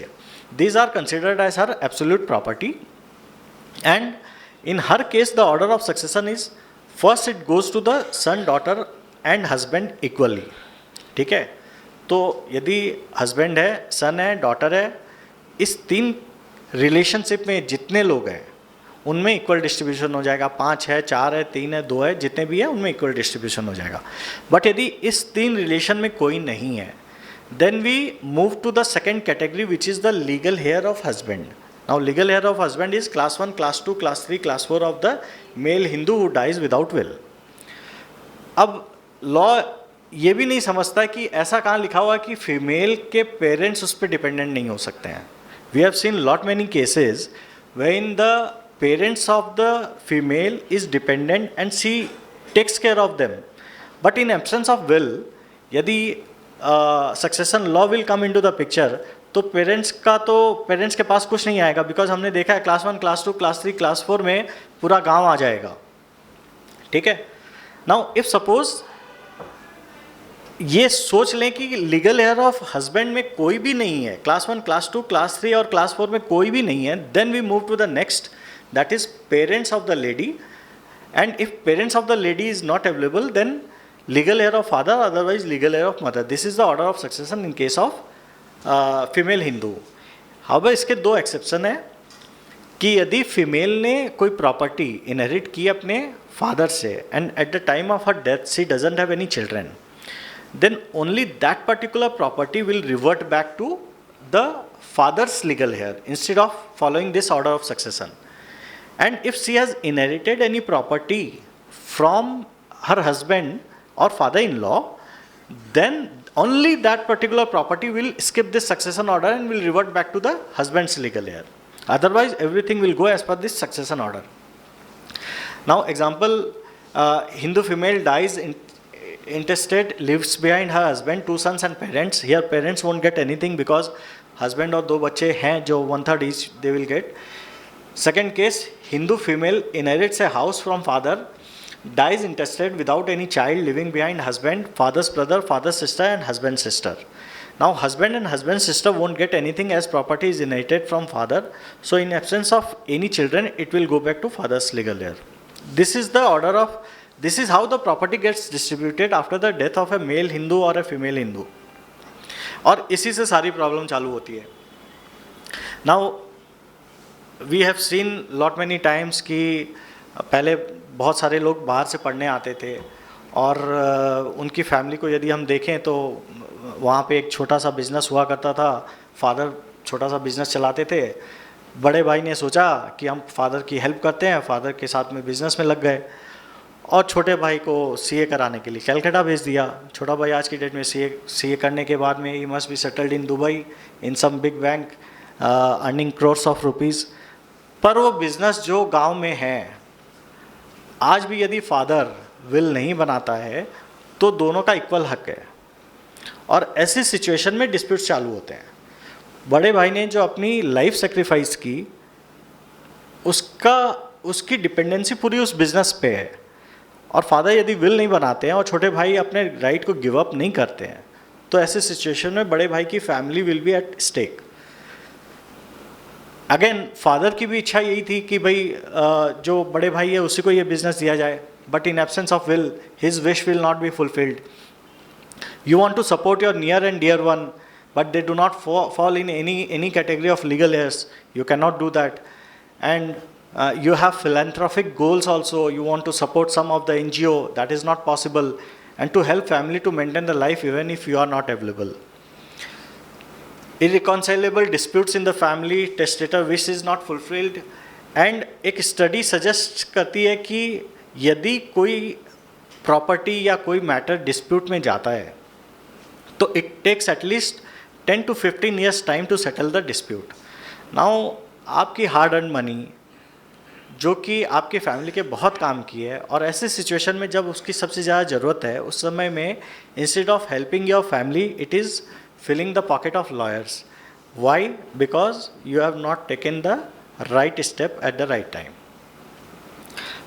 These are considered as her absolute property, and in her case the order of succession is first it goes to the son, daughter and husband equally. ठीक है, तो यदि हस्बैंड है, सन है, डॉटर है, इस 3 रिलेशनशिप में जितने लोग हैं उनमें इक्वल डिस्ट्रीब्यूशन हो जाएगा. 5 है, 4 है, 3 है, 2 है, जितने भी है उनमें इक्वल डिस्ट्रीब्यूशन हो जाएगा. बट यदि इस 3 रिलेशन में कोई नहीं है, then we move to the second category which is the legal heir of husband. Now legal heir of husband is class 1, class 2, class 3, class 4 of the male Hindu who dies without will. अब law ये भी नहीं समझता कि ऐसा कहाँ लिखा हुआ कि फीमेल के पेरेंट्स उस पर डिपेंडेंट नहीं हो सकते हैं. We have seen lot many cases when the parents of the female is dependent and she takes care of them. But in absence of will, यदि succession law will come into the picture, तो parents के पास कुछ नहीं आएगा, because हमने देखा है class 1, class 2, class 3, class 4 में पूरा गांव आ जाएगा, ठीक है। नाउ इफ सपोज ये सोच लें कि लीगल हेयर ऑफ हस्बैंड में कोई भी नहीं है, क्लास 1, क्लास 2, क्लास 3 और क्लास 4 में कोई भी नहीं है, then we move to the next, that is parents of the lady, and if parents of the lady is not available, then legal heir of father, otherwise legal heir of mother. This is the order of succession in case of female Hindu. However इसके दो exception है कि यदि female ने कोई property inherit की अपने father से, and eight the time of her death she doesn't have any children, then only that particular property will revert back to the father's legal heir instead of following this order of succession. And if she has inherited any property from her husband or father-in-law, then only that particular property will skip this succession order and will revert back to the husband's legal heir. Otherwise, everything will go as per this succession order. Now, example, Hindu female dies intestate, lives behind her husband, 2 sons and parents. Here parents won't get anything because husband और 2 बच्चे हैं जो 1/3 each they will get. Second case, Hindu female inherits a house from father, dies intestate without any child, living behind husband, father's brother, father's sister and husband's sister. Now husband and husband's sister won't get anything as property is inherited from father. So in absence of any children, it will go back to father's legal heir. This is how the property gets distributed after the death of a male Hindu or a female Hindu. और इसी से सारी problem चालू होती है. Now we have seen lot many times कि पहले बहुत सारे लोग बाहर से पढ़ने आते थे और उनकी फैमिली को यदि हम देखें तो वहाँ पे एक छोटा सा बिजनेस हुआ करता था, फादर छोटा सा बिजनेस चलाते थे, बड़े भाई ने सोचा कि हम फादर की हेल्प करते हैं, फादर के साथ में बिजनेस में लग गए और छोटे भाई को सीए कराने के लिए कलकत्ता भेज दिया. छोटा भाई आज की डेट में सीए करने के बाद में ही must be settled in Dubai in some big bank earning crores of rupees. पर वो बिज़नेस जो गांव में है आज भी यदि फादर विल नहीं बनाता है तो दोनों का इक्वल हक है. और ऐसी सिचुएशन में डिस्प्यूट्स चालू होते हैं. बड़े भाई ने जो अपनी लाइफ सेक्रीफाइस की उसकी डिपेंडेंसी पूरी उस बिज़नेस पे है और फादर यदि विल नहीं बनाते हैं और छोटे भाई अपने राइट को गिव अप नहीं करते हैं तो ऐसे सिचुएशन में बड़े भाई की family will be at stake. Again father की भी इच्छा यही थी कि भाई जो बड़े भाई है उसी को ये बिजनेस दिया जाए, but in absence of will his wish will not be fulfilled. You want to support your near and dear one, but they do not fall in any category of legal heirs. You cannot do that. And you have philanthropic goals also. You want to support some of the NGO. That is not possible. And to help family to maintain the life even if you are not available. Irreconcilable disputes in the family, testator wish is not fulfilled. And एक study suggest करती है कि यदि कोई property या कोई matter dispute में जाता है तो it takes at least 10 to 15 years time to settle the dispute. Now आपकी हार्ड अर्न मनी जो कि आपकी फैमिली के बहुत काम की है और ऐसे सिचुएशन में जब उसकी सबसे ज़्यादा ज़रूरत है उस समय में instead of helping your family it is filling the pocket of lawyers. Why? Because you have not taken the right step at the right time.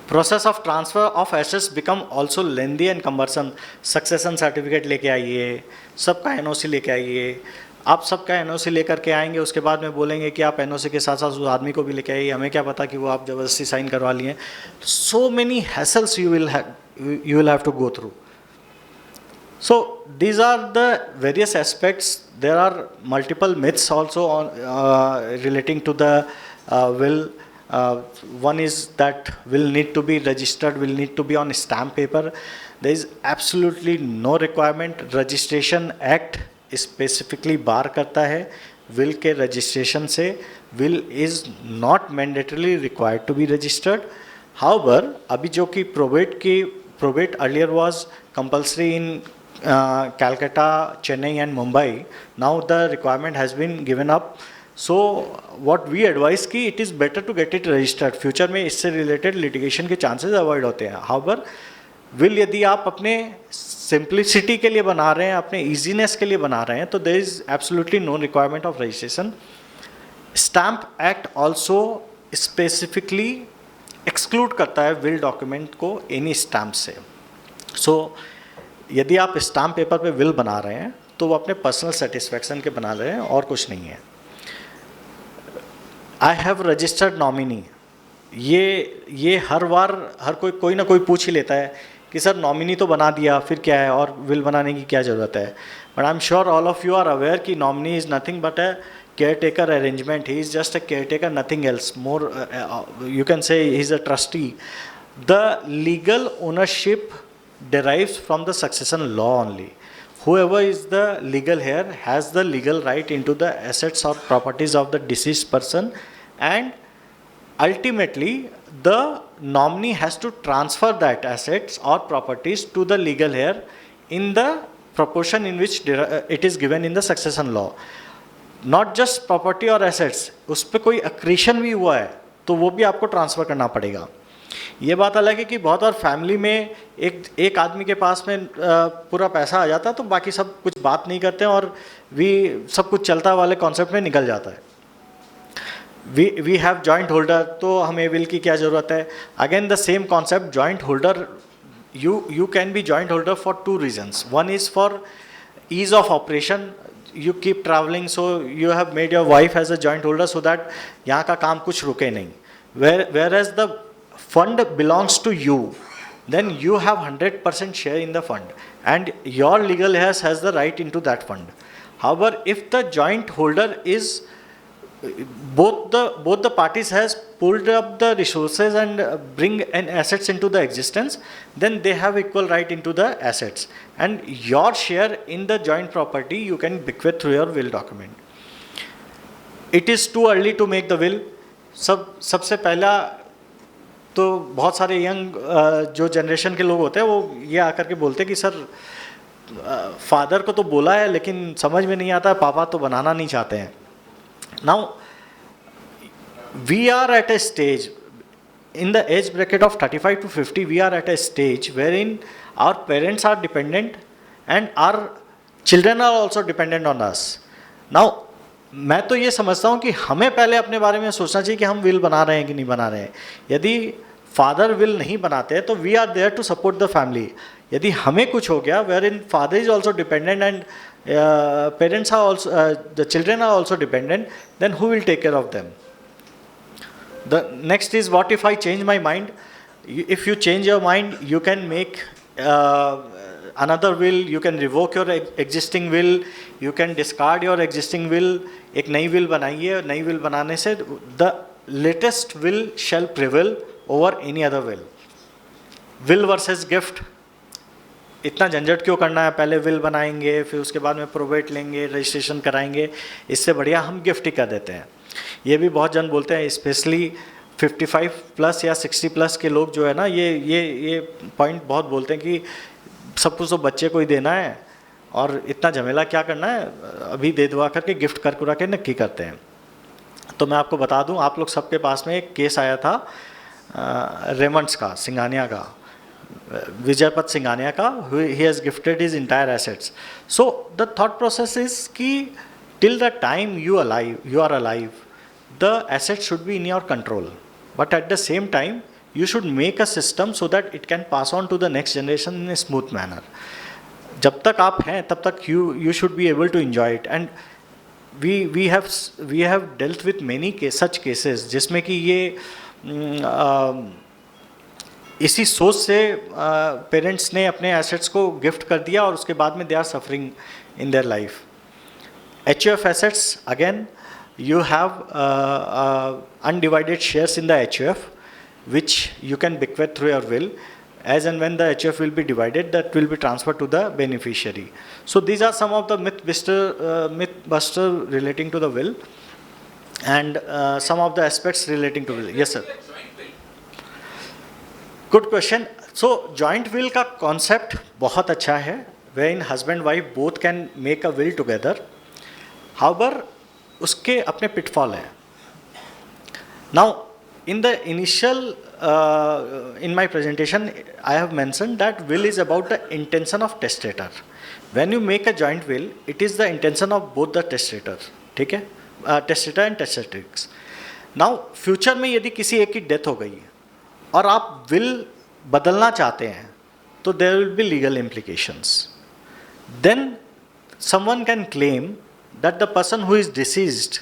Process of transfer of assets become also lengthy and cumbersome. Succession certificate लेके आइए, सबका NOC लेके आइए. आप सबका NOC लेकर के आएंगे, उसके बाद में बोलेंगे कि आप एनओसी के साथ साथ उस आदमी को भी लेके आइए, हमें क्या पता कि वो आप ज़बरदस्ती साइन करवा लिए. So many hassles you will have to go through. So these are the various aspects. There are multiple myths also relating to the will. One is that will need to be registered, will need to be on stamp paper. There is absolutely no requirement. Registration Act specifically bar करता है will के registration से. Will is not mandatorily required to be registered. However, अभी जो कि probate earlier was compulsory in Calcutta, Chennai and Mumbai. Now the requirement has been given up. So what we advise कि it is better to get it registered. Future में इससे related litigation के chances avoid होते हैं. However, will यदि आप अपने simplicity के लिए बना रहे हैं, अपने ईजीनेस के लिए बना रहे हैं, तो there is absolutely no requirement of registration. Stamp act also specifically exclude करता है विल डॉक्यूमेंट को एनी स्टैम्प से. सो यदि आप स्टैम्प पेपर पे विल बना रहे हैं तो वो अपने पर्सनल सेटिस्फैक्शन के बना रहे हैं और कुछ नहीं है. आई हैव रजिस्टर्ड नॉमिनी, ये हर बार हर कोई ना कोई पूछ ही लेता है कि सर नॉमिनी तो बना दिया, फिर क्या है और विल बनाने की क्या ज़रूरत है. But I am sure all of you are aware कि nominee is nothing but a caretaker arrangement. He is just a caretaker, nothing else. More, you can say he is a trustee. The legal ownership derives from the succession law only. Whoever is the legal heir has the legal right into the assets or properties of the deceased person, and ultimately the nominee has to transfer that assets or properties to the legal heir in the proportion in which it is given in the succession law. Not just property और assets, उस पर कोई accretion भी हुआ है तो वो भी आपको ट्रांसफ़र करना पड़ेगा. ये बात अलग है कि बहुत बार फैमिली में एक आदमी के पास में पूरा पैसा आ जाता है तो बाकी सब कुछ बात नहीं करते हैं और सब कुछ चलता वाले कॉन्सेप्ट में निकल जाता है. वी हैव जॉइंट होल्डर, तो हमें विल की क्या ज़रूरत है. Again the same concept, joint holder, you can be joint holder for two reasons. One is for ease of operation. You keep traveling, so you have made your wife as a joint holder so that यहाँ का काम कुछ रुके नहीं. Whereas the fund belongs to you, then you have 100% share in the fund, and your legal heirs has the right into that fund. However, if the joint holder is both the parties has pulled up the resources and bring an assets into the existence, then they have equal right into the assets, and your share in the joint property you can bequeath through your will document. It is too early to make the will. सबसे पहला तो बहुत सारे young जो generation के लोग होते हैं वो ये आकर के बोलते हैं कि सर फादर को तो बोला है लेकिन समझ में नहीं आता, पापा तो बनाना नहीं चाहते हैं. Now, we are at a stage, in the age bracket of 35 to 50, we are at a stage wherein our parents are dependent and our children are also dependent on us. Now, मैं तो ये समझता हूँ कि हमें पहले अपने बारे में सोचना चाहिए कि हम विल बना रहे हैं कि नहीं बना रहे हैं. यदि फादर विल नहीं बनाते हैं तो we are there to support the family. यदि हमें कुछ हो गया wherein father is also dependent and parents are also the children are also dependent, then who will take care of them? The next is, what if I change my mind? If you change your mind, you can make another will, you can revoke your existing will, you can discard your existing will. एक नई will बनाइए, नई will बनाने से the latest will shall prevail over any other will. Will versus gift, इतना झंझट क्यों करना है, पहले विल बनाएंगे फिर उसके बाद में प्रोबेट लेंगे, रजिस्ट्रेशन कराएंगे, इससे बढ़िया हम गिफ्ट ही कर देते हैं. ये भी बहुत जन बोलते हैं, स्पेशली 55 प्लस या 60 प्लस के लोग जो है ना, ये पॉइंट बहुत बोलते हैं कि सब कुछ तो बच्चे को ही देना है और इतना झमेला क्या करना है, अभी दे दवा करके गिफ्ट कर कुरा के नक्की करते हैं. तो मैं आपको बता दूं, आप लोग सबके पास में एक केस आया था रेमंड्स का, सिंघानिया का, विजयपत सिंघानिया का. he has gifted his entire assets. So the thought process is कि till the time you are alive, the assets should be in your control, but at the same time you should make a system so that it can pass on to the next generation in a smooth manner. जब तक आप हैं तब तक you should be able to enjoy it. And we have dealt with many such cases जिसमें कि ये इसी सोच से पेरेंट्स ने अपने एसेट्स को गिफ्ट कर दिया और उसके बाद में they are suffering in their life. HUF assets, again, you have undivided shares in the HUF, which you can bequeath through your will. As and when the HUF will be divided, that will be transferred to the beneficiary. So these are some of the mythbuster relating to the will, and some of the aspects relating to will. Yes, sir. Good question. So joint will का concept बहुत अच्छा है, wherein husband wife both can make a will together. However, उसके अपने pitfall है. Now, in the initial in my presentation, I have mentioned that will is about the intention of testator. When you make a joint will, it is the intention of both the testator. ठीक है? Testator and testatrix. Now, future में यदि किसी एक की death हो गई और आप will बदलना चाहते हैं, तो there will be legal implications. Then someone can claim that the person who is deceased,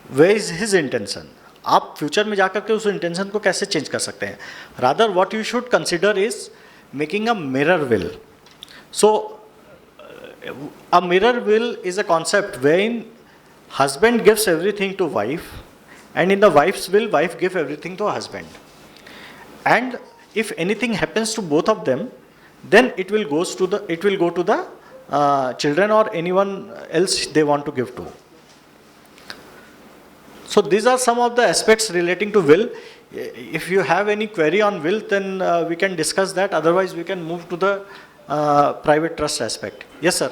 where is his intention? आप फ्यूचर में जाकर के उस इंटेंशन को कैसे चेंज कर सकते हैं? Rather what you should consider is making a mirror will. So a mirror will is a concept wherein husband gives everything to wife and in the wife's will wife give everything to husband. And if anything happens to both of them, then it will go to the children or anyone else they want to give to. So these are some of the aspects relating to will. If you have any query on will, then we can discuss that. Otherwise, we can move to the private trust aspect. Yes, sir.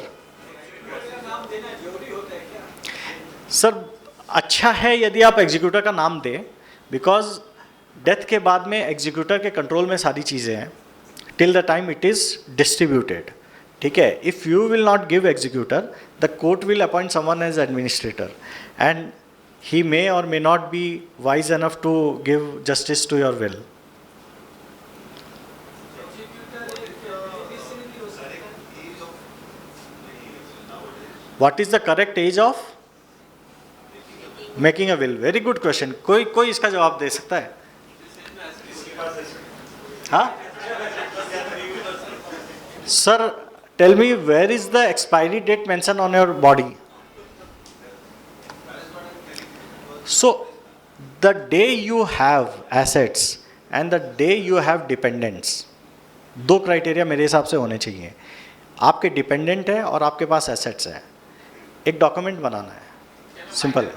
Sir अच्छा है यदि आप executor का नाम दें, because death के बाद में एग्जीक्यूटर के कंट्रोल में सारी चीज़ें हैं till the time it is distributed. ठीक है? If you will not give executor, the court will appoint someone as administrator and he may or may not be wise enough to give justice to your will. What is the correct age of making a will? Very good question. कोई इसका जवाब दे सकता है? हाँ? Sir, tell me, where is the expiry date mentioned on your body? So, the day you have assets and the day you have dependents, दो criteria मेरे हिसाब से होने चाहिए. आपके डिपेंडेंट है और आपके पास एसेट्स है. एक डॉक्यूमेंट बनाना है, सिंपल है.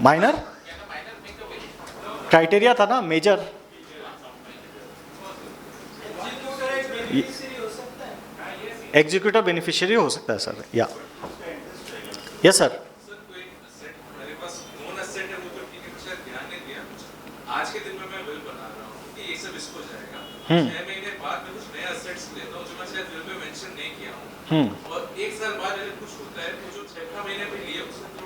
माइनर क्राइटेरिया था ना, मेजर. एग्जीक्यूटिव बेनिफिशियरी हो सकता है सर. या यस सर. आज के दिन में मैं विल बना रहा हूँ कि ये सब इसको जाएगा. 6 महीने बाद में कुछ नया असेट्स लेता हूँ जो मैं शायद विल में मेंशन नहीं किया हूँ, और 1 साल बाद अगर कुछ होता है तो जो 6 महीने में लिए उसको.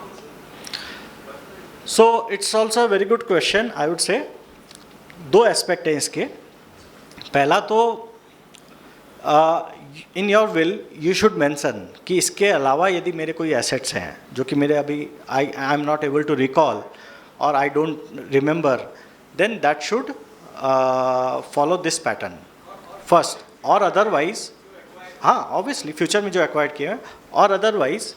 So it's also very good question. I would say दो एस्पेक्ट हैं इसके. पहला तो in your will you should mention कि इसके अलावा यदि मेरे कोई एसेट्स हैं जो कि मेरे अभी I am not able to recall और I don't remember, then that should follow this pattern first, or otherwise, हाँ obviously future में जो acquired किया है, or otherwise,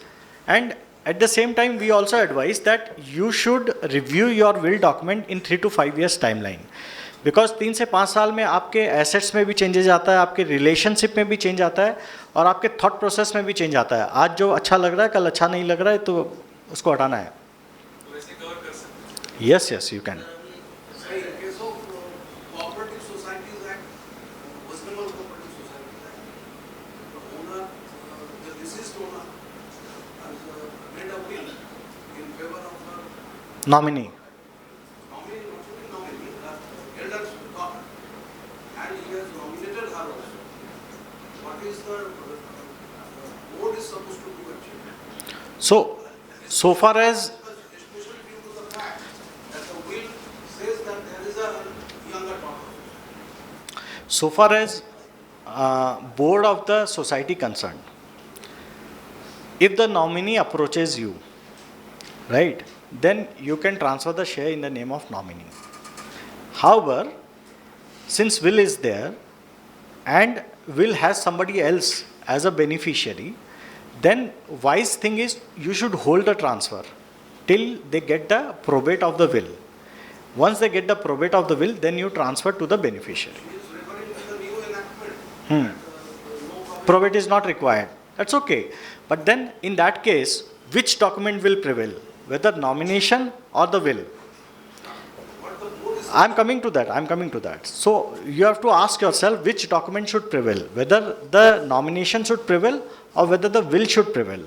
and at the same time we also advise that you should review your will document in 3 to 5 years timeline, because 3 से 5 साल में आपके assets में भी changes आता है, आपके relationship में भी change आता है और आपके thought process में भी change आता है. आज जो अच्छा लग रहा है कल अच्छा नहीं लग रहा है, तो उसको हटाना है. Yes, yes, you can. In case of cooperative societies act, West Bengal Cooperative Societies Act, the owner, the deceased owner has made a will in favor of the Nominee. nominee, not only nominee, the elders daughter, and he has nominated her also. What is the board is supposed to do actually? So far as Especially due to the fact that the will says that there is a younger daughter. So far as board of the society concerned, if the nominee approaches you, right, then you can transfer the share in the name of nominee. However, since will is there and will has somebody else as a beneficiary, then wise thing is you should hold the transfer till they get the probate of the will. Once they get the probate of the will, then you transfer to the beneficiary. He is referring to the new enactment. Probate is not required. That's okay. But then in that case, which document will prevail? Whether nomination or the will? I'm coming to that. So you have to ask yourself which document should prevail, whether the nomination should prevail or whether the will should prevail.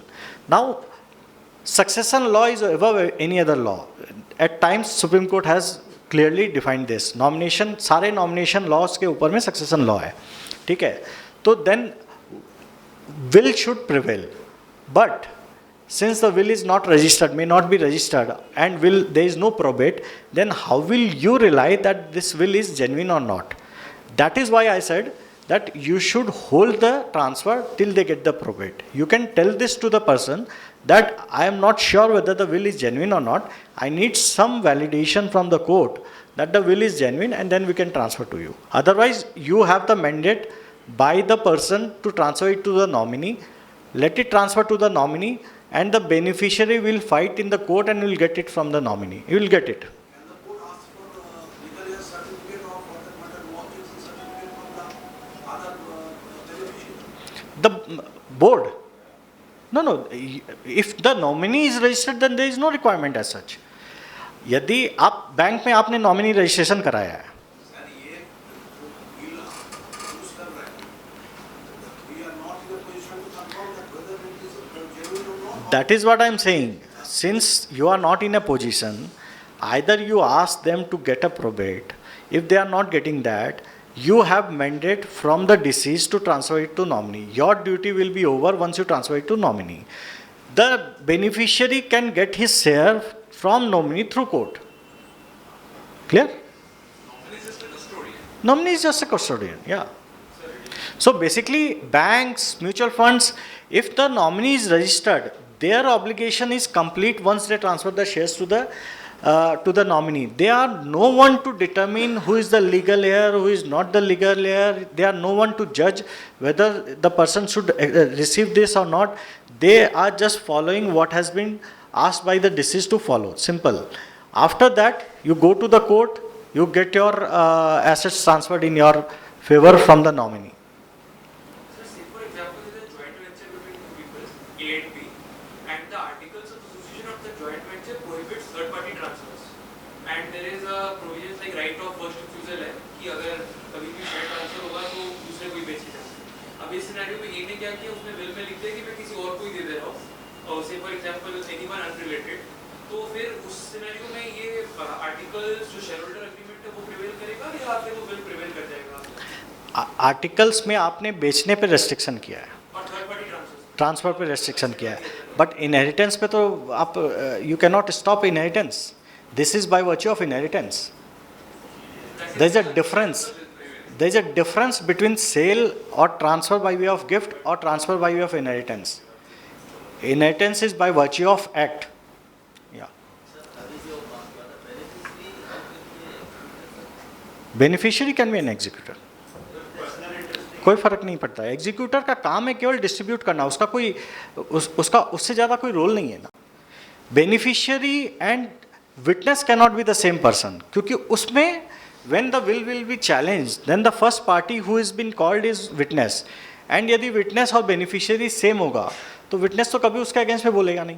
Now, succession law is above any other law. At times, Supreme Court has clearly defined this. Nomination, सारे nomination laws के ऊपर में succession law है, ठीक है. तो then will should prevail, but since the will is not registered, may not be registered, and will there is no probate, then how will you rely that this will is genuine or not? That is why I said that you should hold the transfer till they get the probate. You can tell this to the person that I am not sure whether the will is genuine or not. I need some validation from the court that the will is genuine, and then we can transfer to you. Otherwise, you have the mandate by the person to transfer it to the nominee. Let it transfer to the nominee, and the beneficiary will fight in the court and will get it from the nominee. He will get it. And the court asks for legal heirs certificate or for that matter mortgage certificate from the other beneficiary. The board. No. If the nominee is registered, then there is no requirement as such. यदि आप bank में आपने nominee registration कराया है, sir ये bill use कर रहे हैं. We are not in a position to confirm that whether it is genuine or not. that is what I am saying. Since you are not in a position, either you ask them to get a probate. If they are not getting that, you have mandate from the deceased to transfer it to nominee. Your duty will be over once you transfer it to nominee. The beneficiary can get his share from nominee through court. Clear? Nominee is just a custodian. Nominee is just a custodian, yeah. So basically, banks, mutual funds, if the nominee is registered, their obligation is complete once they transfer the shares to the nominee. They are no one to determine who is the legal heir, who is not the legal heir. They are no one to judge whether the person should receive this or not. They are just following what has been asked by the deceased to follow. Simple. After that, you go to the court, you get your assets transferred in your favor from the nominee. So say for example, there is a joint venture between two people, A and B, and the articles of association of the joint venture prohibits third party transfers. And there is a provision like right of first refusal है कि अगर कभी भी share transfer होगा तो दूसरे कोई बेच सकता है. अब इस सिनेरियो में ये ने क्या किया, उसने विल में लिख दिया कि मैं किसी और को ही दे दे रहा हूँ, और से फॉर एग्जांपल एनीवन अनरिलेटेड. तो फिर उस सिनेरियो में ये आर्टिकल्स जो शेयर होल्डर एग्रीमेंट है वो प्रिवेल करेगा या फिर वो विल प्रिवेल कर जाएगा? आर्टिकल्स में आपने बेचने पे रेस्ट्रिक्शन किया है, और थर्ड पार्टी ट्रांसफर पे रेस्ट्रिक्शन किया है, बट इनहेरिटेंस पे तो आप you can not stop inheritance. This is by virtue of inheritance. There is a difference. There is a difference between sale और transfer by way of gift और transfer by way of inheritance. Inheritance is by virtue of act. Yeah. Beneficiary can be an executor. कोई फर्क नहीं पड़ता है. Executor का काम है केवल डिस्ट्रीब्यूट करना. उसका कोई उसका उससे ज़्यादा कोई रोल नहीं है ना. Beneficiary and witness can not be the same person, क्योंकि उसमें when the will be challenged, then the first party who has been called is witness. And यदि witness और beneficiary सेम होगा तो विटनेस तो कभी उसके अगेंस्ट में बोलेगा नहीं.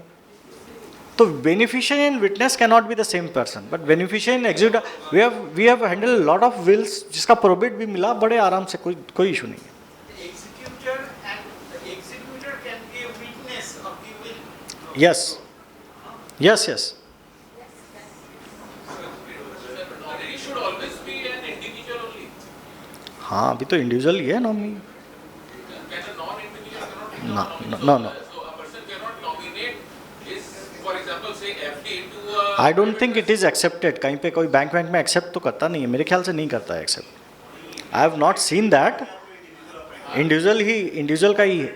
तो beneficiary and witness can not be the same person, but beneficiary and executor we have handle lot of wills जिसका प्रोबेट भी मिला बड़े आराम से, कोई इशू नहीं है. Executor and the executor can be a witness of the will. Yes. He should always be an individual only. हाँ, अभी तो इंडिविजुअल ही है nominee. Can a non-individual cannot be No, nominated? no, no. So a person cannot nominate his, for example, say FD into a. I don't think it is accepted. कहीं पे कोई bank में accept तो करता नहीं है, मेरे ख्याल से नहीं करता है except. I have not seen that. Individual का ही है.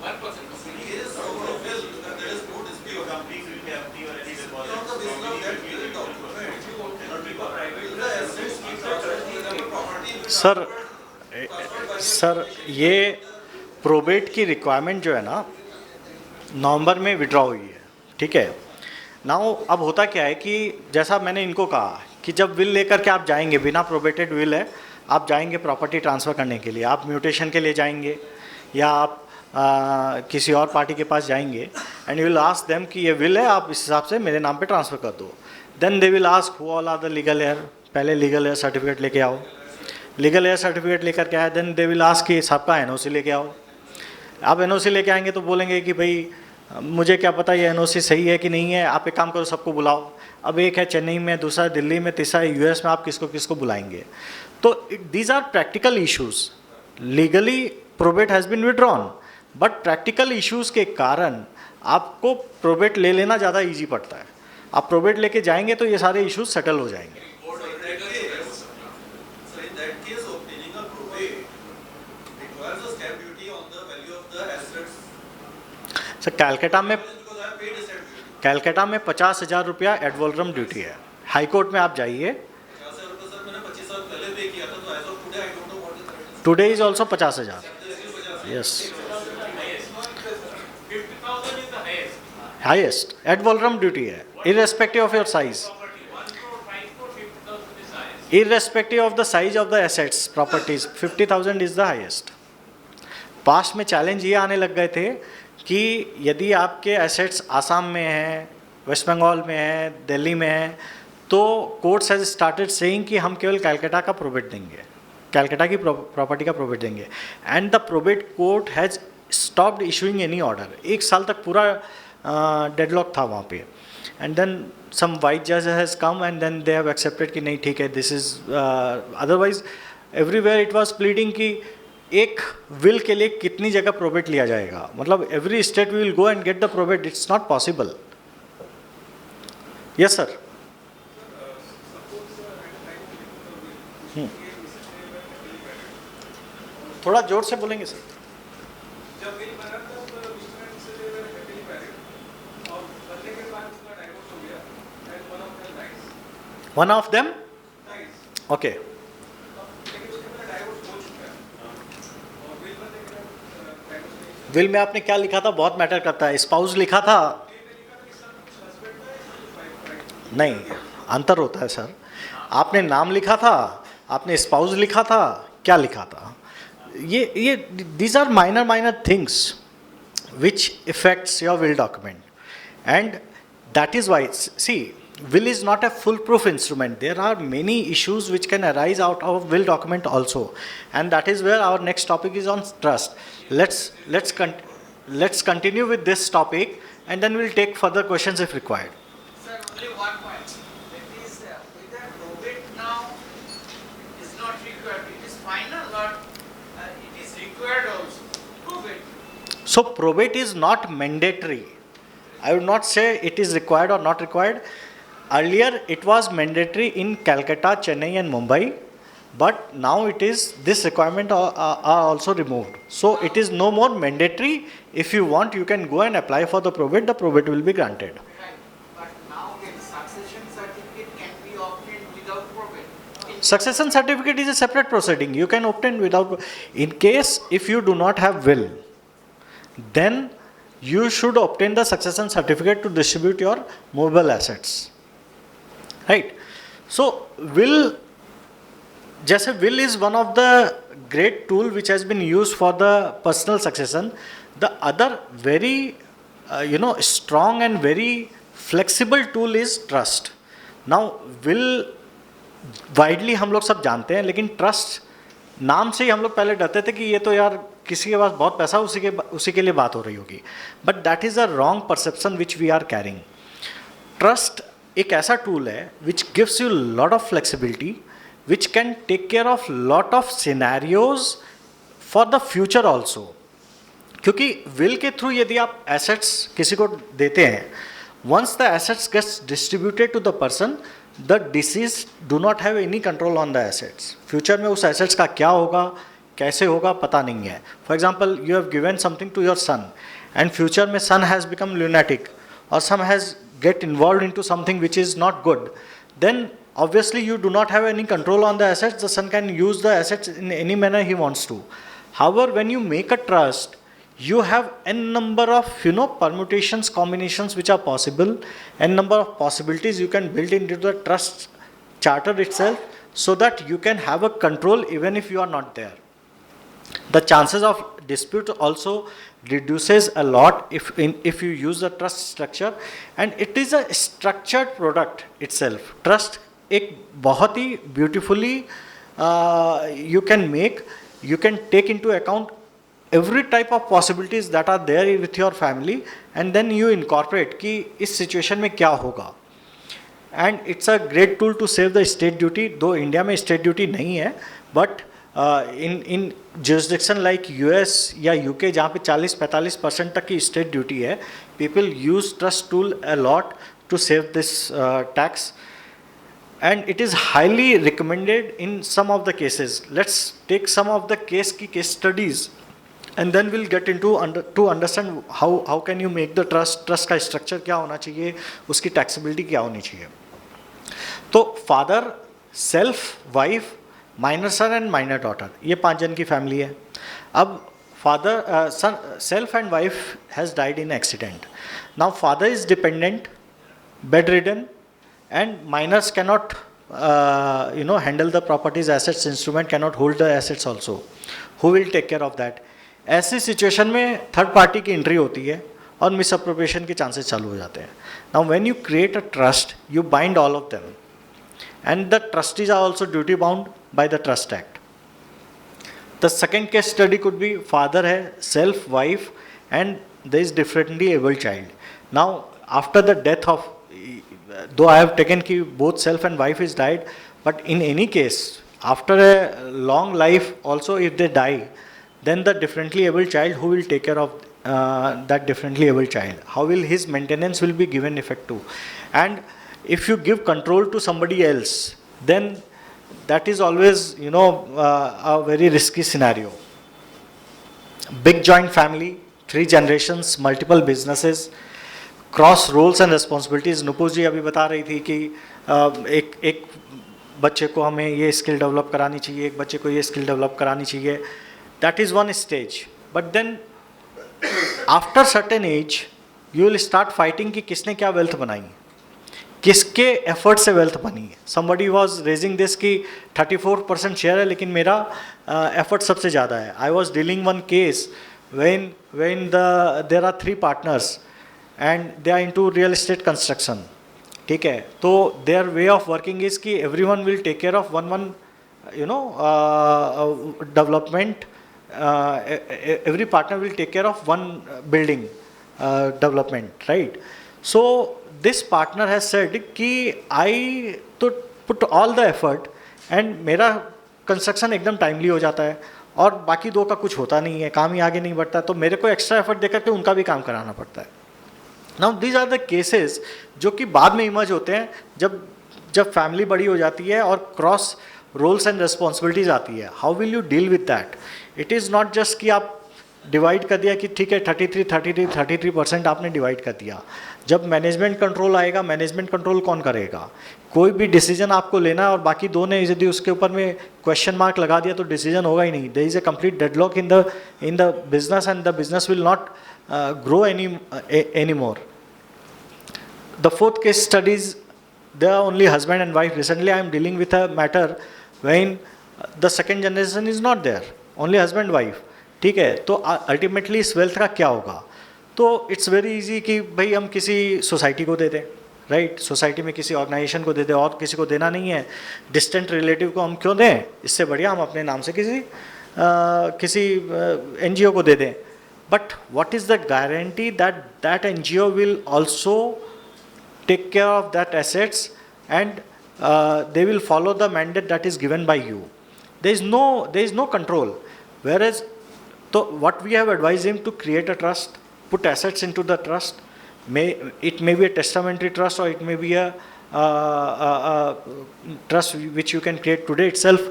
One person. सर ये प्रोबेट की रिक्वायरमेंट जो है ना नवंबर में विड्रॉ हुई है, ठीक है. नाउ अब होता क्या है कि जैसा मैंने इनको कहा कि जब विल लेकर के आप जाएंगे, बिना प्रोबेटेड विल है आप जाएंगे प्रॉपर्टी ट्रांसफ़र करने के लिए, आप म्यूटेशन के लिए जाएंगे या आप किसी और पार्टी के पास जाएंगे and you will ask them कि ये विल है, आप इस हिसाब से मेरे नाम पे ट्रांसफ़र कर दो. Then they will ask who all are the legal heir. पहले लीगल हेयर सर्टिफिकेट लेके आओ. लीगल हेयर सर्टिफिकेट लेकर के आए, देन दे विल आस्क कि सबका एनओसी लेके आओ. आप एनओसी लेके आएंगे तो बोलेंगे कि भाई मुझे क्या पता ये एनओसी सही है कि नहीं है, आप एक काम करो सबको बुलाओ। अब एक है चेन्नई में, दूसरा है दिल्ली में, तीसरा है यूएस में, आप किसको किसको बुलाएंगे? तो these are practical issues. Legally probate has been withdrawn, but practical issues के कारण आपको प्रोबेट ले लेना ज़्यादा ईजी पड़ता है। आप प्रोबेट लेके जाएंगे तो ये सारे इश्यूज सेटल हो जाएंगे। So in that case, obtaining a probate requires a stamp duty on the value of the assets. Sir Calcutta में Because I have paid a stamp duty. Calcutta में 50,000 रुपया एडवोलरम ड्यूटी है। हाई कोर्ट में आप जाइए, 50,000 रुपये सर मैंने 25 साल पहले पे किया था, तो as of today I don't know what is the rate. Today is also 50,000। Yes, 50,000 is the highest. Highest ad valorem duty है, irrespective of your size, Property, 1 crore, 5 crore, 50,000 is highest. irrespective of the size of the assets properties 50,000 is the highest। Past में challenge ये आने लग गए थे कि यदि आपके एसेट्स आसाम में हैं, वेस्ट बंगाल में हैं, दिल्ली में हैं, तो कोर्ट्स हैज स्टार्टेड सेइंग कि हम केवल कैलकाटा का प्रोबेट देंगे, कैलकाटा की प्रॉपर्टी का प्रोबेट देंगे, and the probate court has stopped issuing any order. 1 साल तक पूरा डेडलॉक था वहाँ पे, and then some white judge has come and then they have accepted कि नहीं ठीक है, this is otherwise everywhere it was pleading कि एक will के लिए कितनी जगह प्रोबेट लिया जाएगा, मतलब every state we will go and get the probate, it's not possible। yes sir। थोड़ा जोर से बोलेंगे सर। जब बिल बना तब Mr and Mrs they were happily married और बनने के बाद उसका डाइवोर्स हो गया and one of them dies. One of them dies. Okay, लेकिन उसके बाद डाइवोर्स हो चुका है और बिल बनने के बाद डाइवोर्स नहीं। विल में आपने क्या लिखा था बहुत मैटर करता है। स्पाउस लिखा था नहीं, अंतर होता है सर। आपने नाम लिखा था, आपने स्पाउस लिखा था, क्या लिखा था? ये these are minor things which affects your will document, and that is why see will is not a foolproof instrument. There are many issues which can arise out of will document also, and that is where our next topic is on trust. Let's continue with this topic and then we'll take further questions if required. Sir, only one point. That is, whether probate now is not required, it is final, but it is required also. Probate. So probate is not mandatory. I would not say it is required or not required. Earlier it was mandatory in Calcutta, Chennai and Mumbai, but now it is, this requirement are also removed. So it is no more mandatory. If you want, you can go and apply for the probate will be granted. Right. But now the succession certificate can be obtained without probate. Succession certificate is a separate proceeding. You can obtain without, in case if you do not have will, then you should obtain the succession certificate to distribute your movable assets, right? So will, जैसे will is one of the great tool which has been used for the personal succession. The other very strong and very flexible tool is trust. Now will widely हम लोग सब जानते हैं, लेकिन trust नाम से ही हम लोग पहले डरते थे कि ये तो यार किसी के पास बहुत पैसा उसी के लिए बात हो रही होगी, but that is a wrong perception which we are carrying. Trust एक ऐसा टूल है which gives you lot of flexibility, which can take care of lot of scenarios for the future also. क्योंकि विल के through यदि आप assets किसी को देते हैं, once the assets gets distributed to the person, the deceased do not have any control on the assets. Future में उस assets का क्या होगा, कैसे होगा, पता नहीं है। For example, you have given something to your son, and future में son has become lunatic, or son has get involved into something which is not good. Then obviously you do not have any control on the assets. The son can use the assets in any manner he wants to. However, when you make a trust, you have n number of permutations, combinations which are possible, n number of possibilities you can build into the trust charter itself, so that you can have a control even if you are not there. The chances of dispute also reduces a lot if you use the trust structure, and it is a structured product itself. Trust एक बहुत ही beautifully you can take into account every type of possibilities that are there with your family, and then you incorporate कि इस situation में क्या होगा. And it's a great tool to save the state duty, though India में state duty नहीं है, but in jurisdiction like US या UK जहाँ पे 40-45% तक की state duty है, people use trust tool a lot to save this tax, and it is highly recommended in some of the cases. Let's take some of the case studies, and then we'll get into to understand how can you make the trust का structure क्या होना चाहिए, उसकी taxability क्या होनी चाहिए. तो father, self, wife, minor son and minor daughter, ये 5 जन की family है. अब father, son, self and wife has died in accident. Now father is dependent, bedridden, and minors cannot handle the properties, assets, instrument, cannot hold the assets also. Who will take care of that? ऐसी situation में third party की entry होती है और miss appropriation के chances चालू हो जाते हैं. Now when you create a trust, you bind all of them, and the trustees are also duty bound by the trust act. The second case study could be father है, self, wife, and there is differently abled child. Now after the death of, though I have taken ki both self and wife is died, but in any case, after a long life also, if they die, then the differently able child, who will take care of that differently able child? How will his maintenance will be given effect to? And if you give control to somebody else, then that is always, a very risky scenario. Big joint family, 3 generations, multiple businesses, cross roles and responsibilities. Nupur ji अभी बता रही थी कि एक बच्चे को हमें ये स्किल डेवलप करानी चाहिए, एक बच्चे को ये स्किल डेवलप करानी चाहिए. That is one stage. But then after certain age you will start fighting कि किसने क्या वेल्थ बनाई, किसके एफर्ट से वेल्थ बनी है. समबडी वॉज रेजिंग दिस कि 34% शेयर है लेकिन मेरा एफर्ट सबसे ज़्यादा है. I was dealing one case when there are 3 partners and they are into real estate construction. ठीक है, तो their way of working is कि everyone will take care of one development. Every partner will take care of one building development, right? So this partner has said कि I to put all the effort and मेरा construction एकदम timely हो जाता है और बाकी 2 का कुछ होता नहीं है, काम ही आगे नहीं बढ़ता, तो मेरे को एक्स्ट्रा एफर्ट देकर के उनका भी काम कराना पड़ता है. Now these are the cases जो कि बाद में इमर्ज होते हैं जब फैमिली बड़ी हो जाती है और क्रॉस रोल्स एंड रिस्पॉन्सिबिलिटीज आती है. How will you deal with that? It is not just कि आप डिवाइड कर दिया कि ठीक है 33% आपने डिवाइड कर दिया. जब मैनेजमेंट कंट्रोल आएगा, मैनेजमेंट कंट्रोल कौन करेगा? कोई भी डिसीजन आपको लेना है और बाकी 2 ने यदि उसके ऊपर में क्वेश्चन मार्क लगा दिया तो डिसीजन होगा ही नहीं. There is a complete deadlock in the business and the business will not grow anymore. The 4th case studies, they are only husband and wife. Recently I am dealing with a matter when the second generation is not there, only husband wife. ठीक है, तो ultimately इस wealth का क्या होगा? तो it's very easy कि भाई हम किसी सोसाइटी को दे दें, राइट? सोसाइटी में किसी ऑर्गेनाइजेशन को दे दें, और किसी को देना नहीं है. डिस्टेंट रिलेटिव को हम क्यों दें? इससे बढ़िया हम अपने नाम से किसी NGO को दे दें. But what is the guarantee that NGO will also take care of that assets and they will follow the mandate that is given by you? There is no control. Whereas, so what we have advised him to create a trust, put assets into the trust. It may be a testamentary trust or it may be a trust which you can create today itself,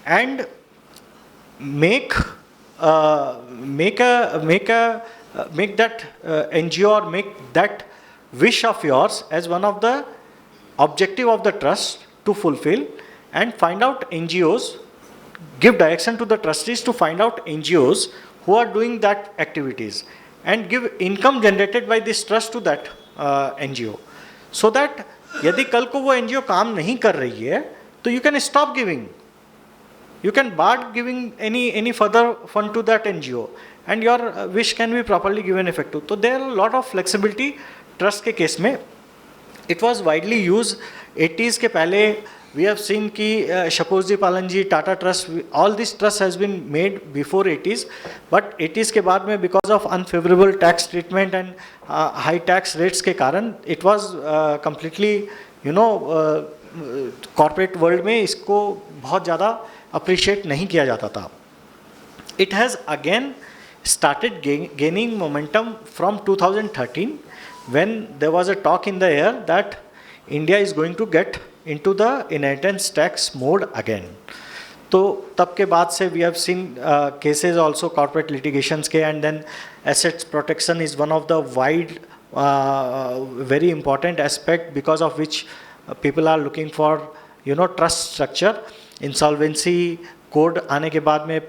and make that NGO or make that wish of yours as one of the objective of the trust to fulfill, and find out NGOs, give direction to the trustees to find out NGOs who are doing that activities and give income generated by this trust to that NGO, so that यदि कल को वो NGO काम नहीं कर रही है तो you can stop giving. You can bar giving any further fund to that NGO, and your wish can be properly given effect to. So there are a lot of flexibility trust के case में. It was widely used 80s के पहले we have seen ki Shapurji Palanji, Tata Trust, all this trust has been made before 80s, but 80s के बाद में because of unfavorable tax treatment and high tax rates के कारण it was completely, you know, corporate world में इसको बहुत ज़्यादा appreciate नहीं किया जाता था. It has again started gaining momentum from 2013 when there was a talk in the air that India is going to get into the inheritance tax mode again. तो तब के बाद से we have seen cases also corporate litigations के, and then assets protection is one of the wide very important aspect because of which people are looking for, you know, trust structure. Insolvency code आने के बाद में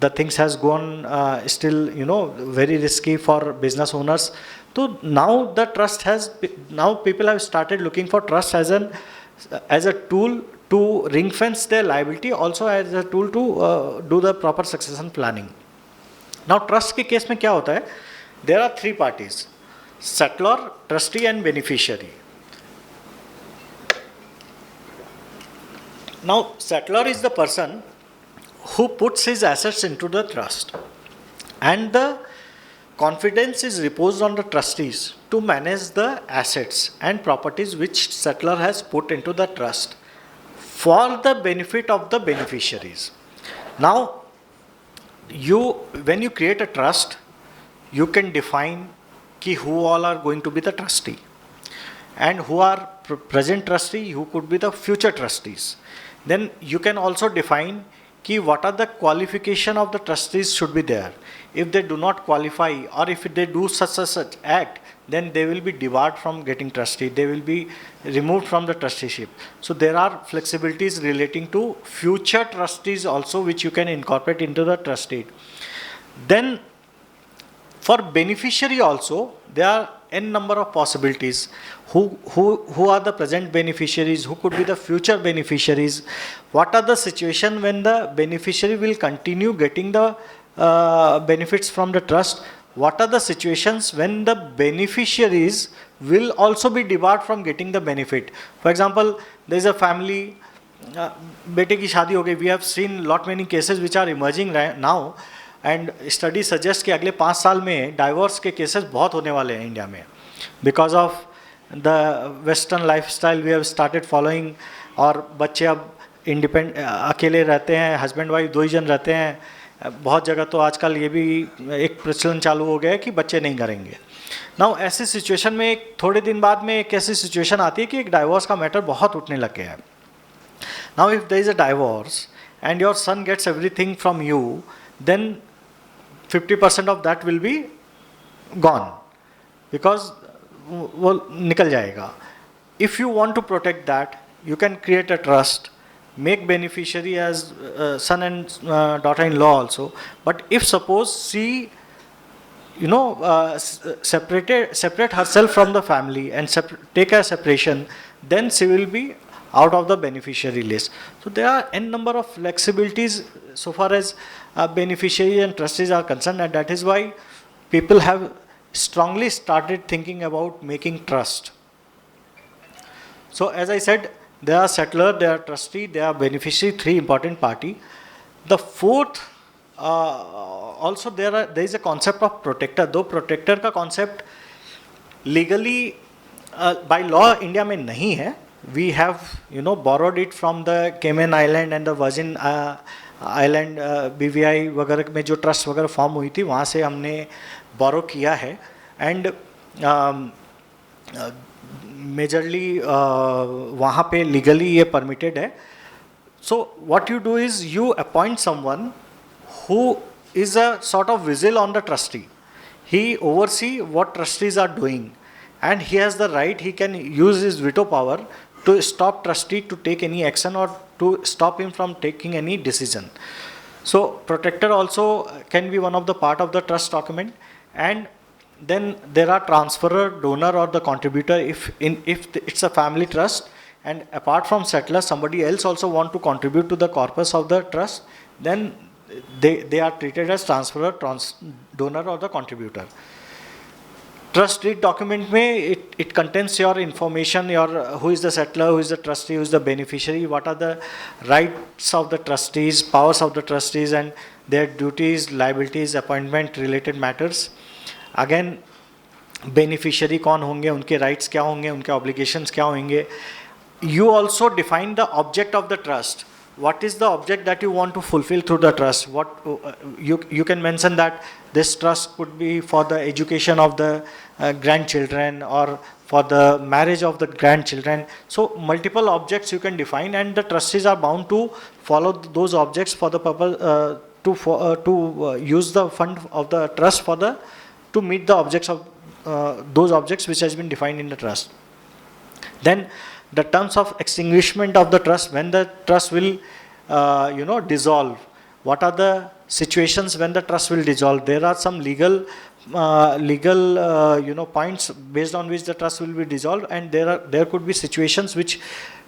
the things has gone still, you know, very risky for business owners. So now the trust has, now people have started looking for trust as a tool to ring fence their liability, also as a tool to do the proper succession planning. Now trust के case में क्या होता है? There are three parties: settlor, trustee and beneficiary. Now settlor is the person who puts his assets into the trust, and the confidence is reposed on the trustees to manage the assets and properties which settlor has put into the trust for the benefit of the beneficiaries. Now, when you create a trust, you can define ki who all are going to be the trustee, and who are present trustee, who could be the future trustees. Then you can also define कि what are the qualification of the trustees should be there. If they do not qualify, or if they do such act, then they will be debarred from getting trustee. They will be removed from the trusteeship. So there are flexibilities relating to future trustees also, which you can incorporate into the trustee. Then for beneficiary also, there are n number of possibilities. Who are the present beneficiaries? Who could be the future beneficiaries? What are the situation when the beneficiary will continue getting the benefits from the trust? What are the situations when the beneficiaries will also be debarred from getting the benefit? For example, there is a family, बेटे की शादी हो गई. We have seen lot many cases which are emerging right now, and study suggests कि अगले 5 साल में divorce के cases बहुत होने वाले हैं इंडिया में, because of the Western lifestyle we have started following. और बच्चे अब इंडिपेंड अकेले रहते हैं, हस्बैंड वाइफ 2 ही जन रहते हैं. बहुत जगह तो आजकल ये भी एक प्रचलन चालू हो गया है कि बच्चे नहीं करेंगे. नाउ ऐसी सिचुएशन में एक थोड़े दिन बाद में एक ऐसी सिचुएशन आती है कि एक डाइवोर्स का मैटर बहुत उठने लग गया है. Now if there is a divorce and your son gets everything from you, then 50% of that will be gone, because वो निकल जाएगा. If you want to protect that, you can create a trust, make beneficiary as son and daughter-in-law also. But if suppose she, you know, separate herself from the family and take a separation, then she will be out of the beneficiary list. So there are n number of flexibilities so far as beneficiary and trustees are concerned, and that is why people have strongly started thinking about making trust. So as I said, there are settlor, there are trustee, there are beneficiary, 3 important party. The fourth, also there is a concept of protector. Though protector का concept legally by law India में नहीं है. We have, you know, borrowed it from the Cayman Island and the Virgin Island, BVI वगैरह में जो trust वगैरह form हुई थी, वहाँ से हमने borrow किया है. And मेजरली वहाँ पे लीगली ये परमिटेड है. So what you do is you appoint someone who is a sort of vigil on the trustee. He oversee what trustees are doing, and he has the right, he can use his veto power to stop trustee to take any action or to stop him from taking any decision. So protector also can be one of the part of the trust document. And then there are transferor, donor or the contributor if it's a family trust, and apart from settlor somebody else also want to contribute to the corpus of the trust, then they are treated as transferor, donor or the contributor. trust deed document में it contains your information, your who is the settler, who is the trustee, who is the beneficiary, what are the rights of the trustees, powers of the trustees, and their duties, liabilities, appointment related matters. Again, beneficiary कौन होंगे, उनके rights क्या होंगे, उनके obligations क्या होंगे. You also define the object of the trust. What is the object that you want to fulfill through the trust? What you can mention that this trust could be for the education of the grandchildren or for the marriage of the grandchildren. So multiple objects you can define, and the trustees are bound to follow those objects for the purpose to use the fund of the trust for the to meet the objects of those objects which has been defined in the trust. Then the terms of extinguishment of the trust, when the trust will dissolve. What are the situations when the trust will dissolve? There are some legal points based on which the trust will be dissolved, and there could be situations which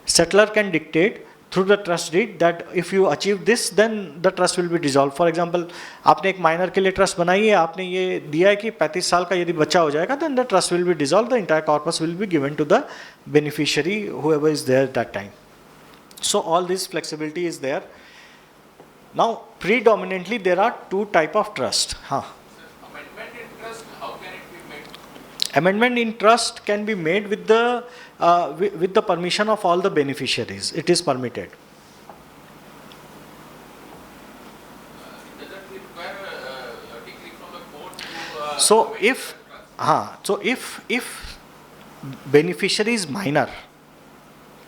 settler can dictate through the trust deed that if you achieve this, then the trust will be dissolved. For example, आपने एक minor के लिए trust बनाई है, आपने ये दिया है कि 35 साल का यदि बच्चा हो जाएगा, then the trust will be dissolved, the entire corpus will be given to the beneficiary, whoever is there at that time. So all this flexibility is there. Now, predominantly there are two type of trust. Amendment in trust, how can it be made? Amendment in trust can be made with the permission of all the beneficiaries. It is permitted. Does that require a decree from the court to So amend if the trust? if beneficiary is minor,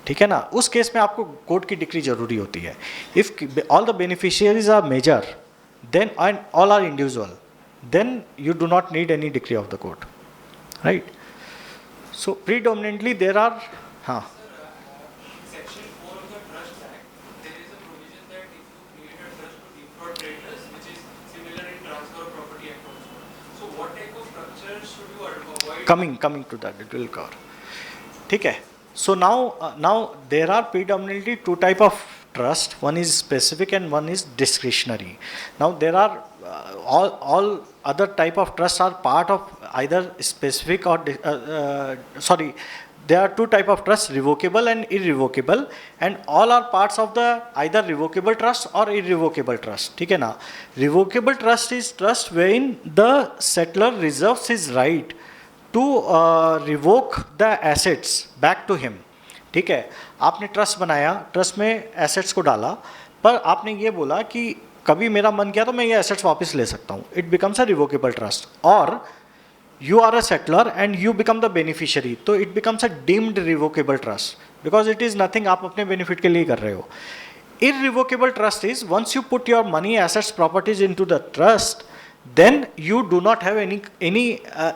ठीक है ना, उस case में आपको court की decree जरूरी होती है. If all the beneficiaries are major, then and all are individual, then you do not need any decree of the court, right? So predominantly there are Section 4 of the Trust Act, there is a provision that if you create a trust to defraud creditors, which is similar in Transfer of Property Act also. So what type of structure should you avoid? coming to that, it will cover. ठीक है. So now there are predominantly two type of trust. One is specific and one is discretionary. Now there are all other type of trusts are part of either specific or there are two type of trusts, revocable and irrevocable, and all are parts of the either revocable trust or irrevocable trust. ठीक है ना. Revocable trust is trust wherein the settler reserves his right to revoke the assets back to him. ठीक है. आपने trust बनाया, trust में assets को डाला, पर आपने ये बोला कि कभी मेरा मन किया तो मैं ये एसेट्स वापस ले सकता हूँ. It becomes a revocable trust. और you are a settler and you become the beneficiary, तो it becomes a deemed revocable trust because it is nothing आप अपने benefit के लिए कर रहे हो. Irrevocable trust is once you put your money, assets, properties into the trust, then you do not have any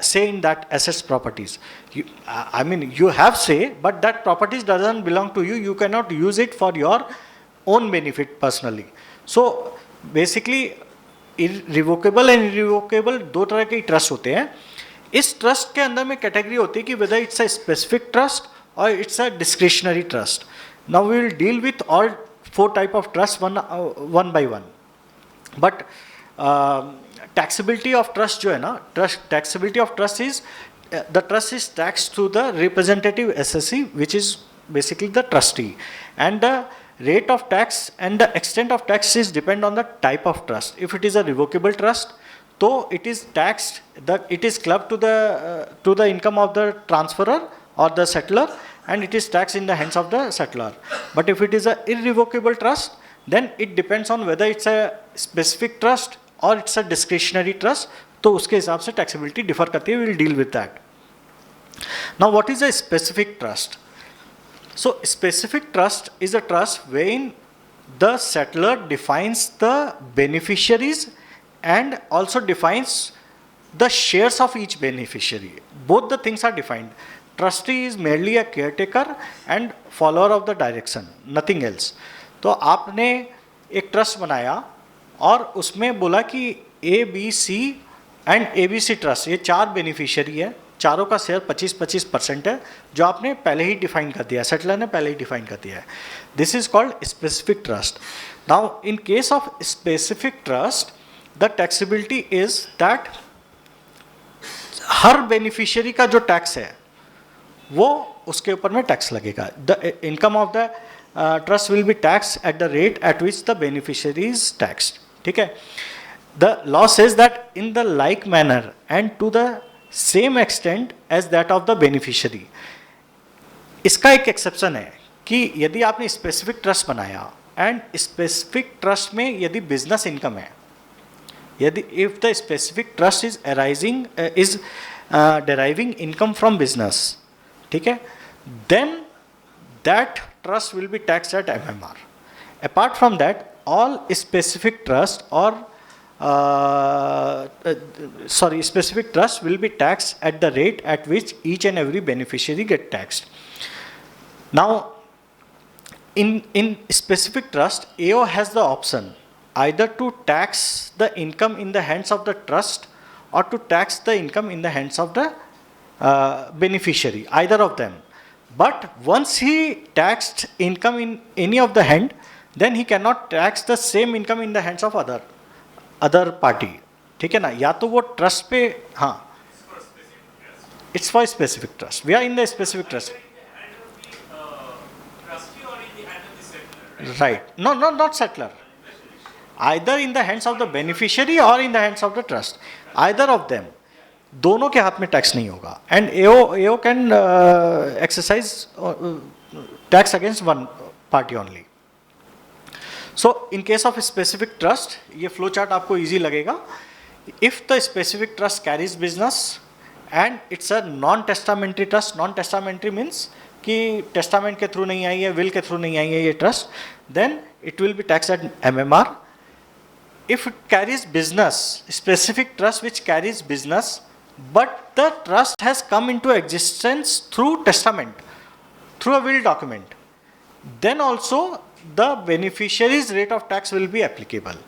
say in that assets, properties. You have say, but that properties doesn't belong to you. You cannot use it for your own benefit personally. So basically irrevocable and irrevocable दो तरह के trust होते हैं. इस trust के अंदर में category होती है कि whether it's a specific trust or it's a discretionary trust. Now we will deal with all four type of trust one by one. But taxability of trust जो है ना, taxability of trust is the trust is tax through the representative assessee which is basically the trustee, and the rate of tax and the extent of tax is depend on the type of trust. If it is a revocable trust, so it is taxed, it is clubbed to the income of the transferor or the settler, and it is taxed in the hands of the settler. But if it is a irrevocable trust, then it depends on whether it's a specific trust or it's a discretionary trust. तो उसके हिसाब से taxability differ करती है. We will deal with that. Now, what is a specific trust? So, specific trust is a trust wherein the settler defines the beneficiaries and also defines the shares of each beneficiary. Both the things are defined. Trustee is merely a caretaker and follower of the direction, nothing else. तो आपने एक trust बनाया और उसमें बोला कि ABC and ABC trust, ये चार बेनिफिशियरी है, चारों का शेयर 25-25% है, जो आपने पहले ही डिफाइन कर दिया, सेटलर ने पहले ही डिफाइन कर दिया है. This is called specific trust. Now in case of specific trust, the taxability is that her beneficiary का जो टैक्स है वो उसके ऊपर में टैक्स लगेगा. The income of the trust will be tax at the rate at which the beneficiary is taxed. ठीक है. The law says that in the like manner and to the same extent as that of the beneficiary. इसका एक exception है कि यदि आपने specific trust बनाया and specific trust में यदि बिजनेस इनकम है, यदि if the specific trust is arising is deriving income from business, ठीक है, then that trust will be taxed at MMR. Apart from that, all specific trust or specific trust will be taxed at the rate at which each and every beneficiary get taxed. Now, in specific trust, AO has the option either to tax the income in the hands of the trust or to tax the income in the hands of the beneficiary, either of them. But once he taxed income in any of the hand, then he cannot tax the same income in the hands of other party. ठीक है ना, या तो वो trust पे, हाँ, it's for specific trust. We are in the specific trust. Right. No, not settler. Either in the hands of the beneficiary or in the hands of the trust. Either of them. दोनों के हाथ में tax नहीं होगा. And AO can exercise tax against one party only. So in case of a specific trust, ये flow chart आपको easy लगेगा. If the specific trust carries business and it's a non-testamentary trust, non-testamentary means कि testament के through नहीं आई है, will के through नहीं आई है ये trust, then it will be tax at MMR. If it carries business, specific trust which carries business, but the trust has come into existence through testament, through a will document, then also the beneficiary's rate of tax will be applicable.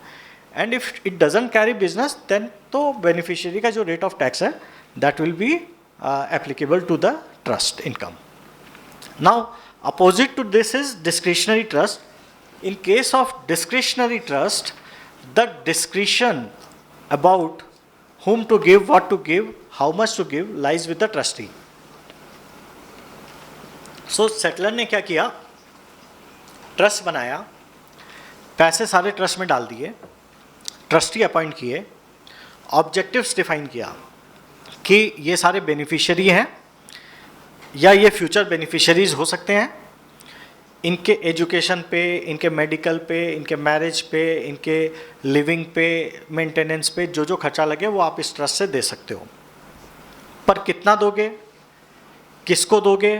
And if it doesn't carry business, then तो beneficiary का जो rate of tax है, that will be applicable to the trust income. Now, opposite to this is discretionary trust. In case of discretionary trust, the discretion about whom to give, what to give, how much to give lies with the trustee. So settler ने क्या किया, trust बनाया, पैसे सारे trust में डाल दिए, trustee appoint किए, ऑब्जेक्टिव्स डिफाइन किया कि ये सारे बेनिफिशियरी हैं या ये फ्यूचर बेनिफिशियरीज हो सकते हैं, इनके एजुकेशन पे, इनके मेडिकल पे, इनके मैरिज पे, इनके लिविंग पे, मेंटेनेंस पे जो जो खर्चा लगे वो आप इस ट्रस्ट से दे सकते हो. पर कितना दोगे, किसको दोगे,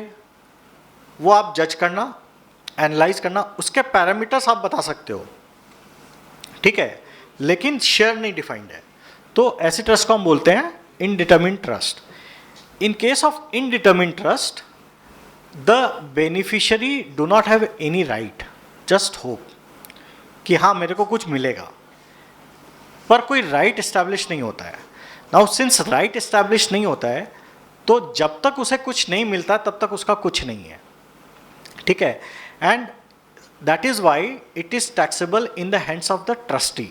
वो आप जज करना, एनालाइज करना, उसके पैरामीटर्स आप बता सकते हो, ठीक है, लेकिन शेयर नहीं डिफाइंड है. तो ऐसे ट्रस्ट को हम बोलते हैं इनडिटरमिन्ड trust. In case of indeterminate trust, the beneficiary do not have any right, just hope कि हाँ मेरे को कुछ मिलेगा, पर कोई right establish नहीं होता है. Now since right establish नहीं होता है, तो जब तक उसे कुछ नहीं मिलता तब तक उसका कुछ नहीं है, ठीक है. And that is why it is taxable in the hands of the trustee,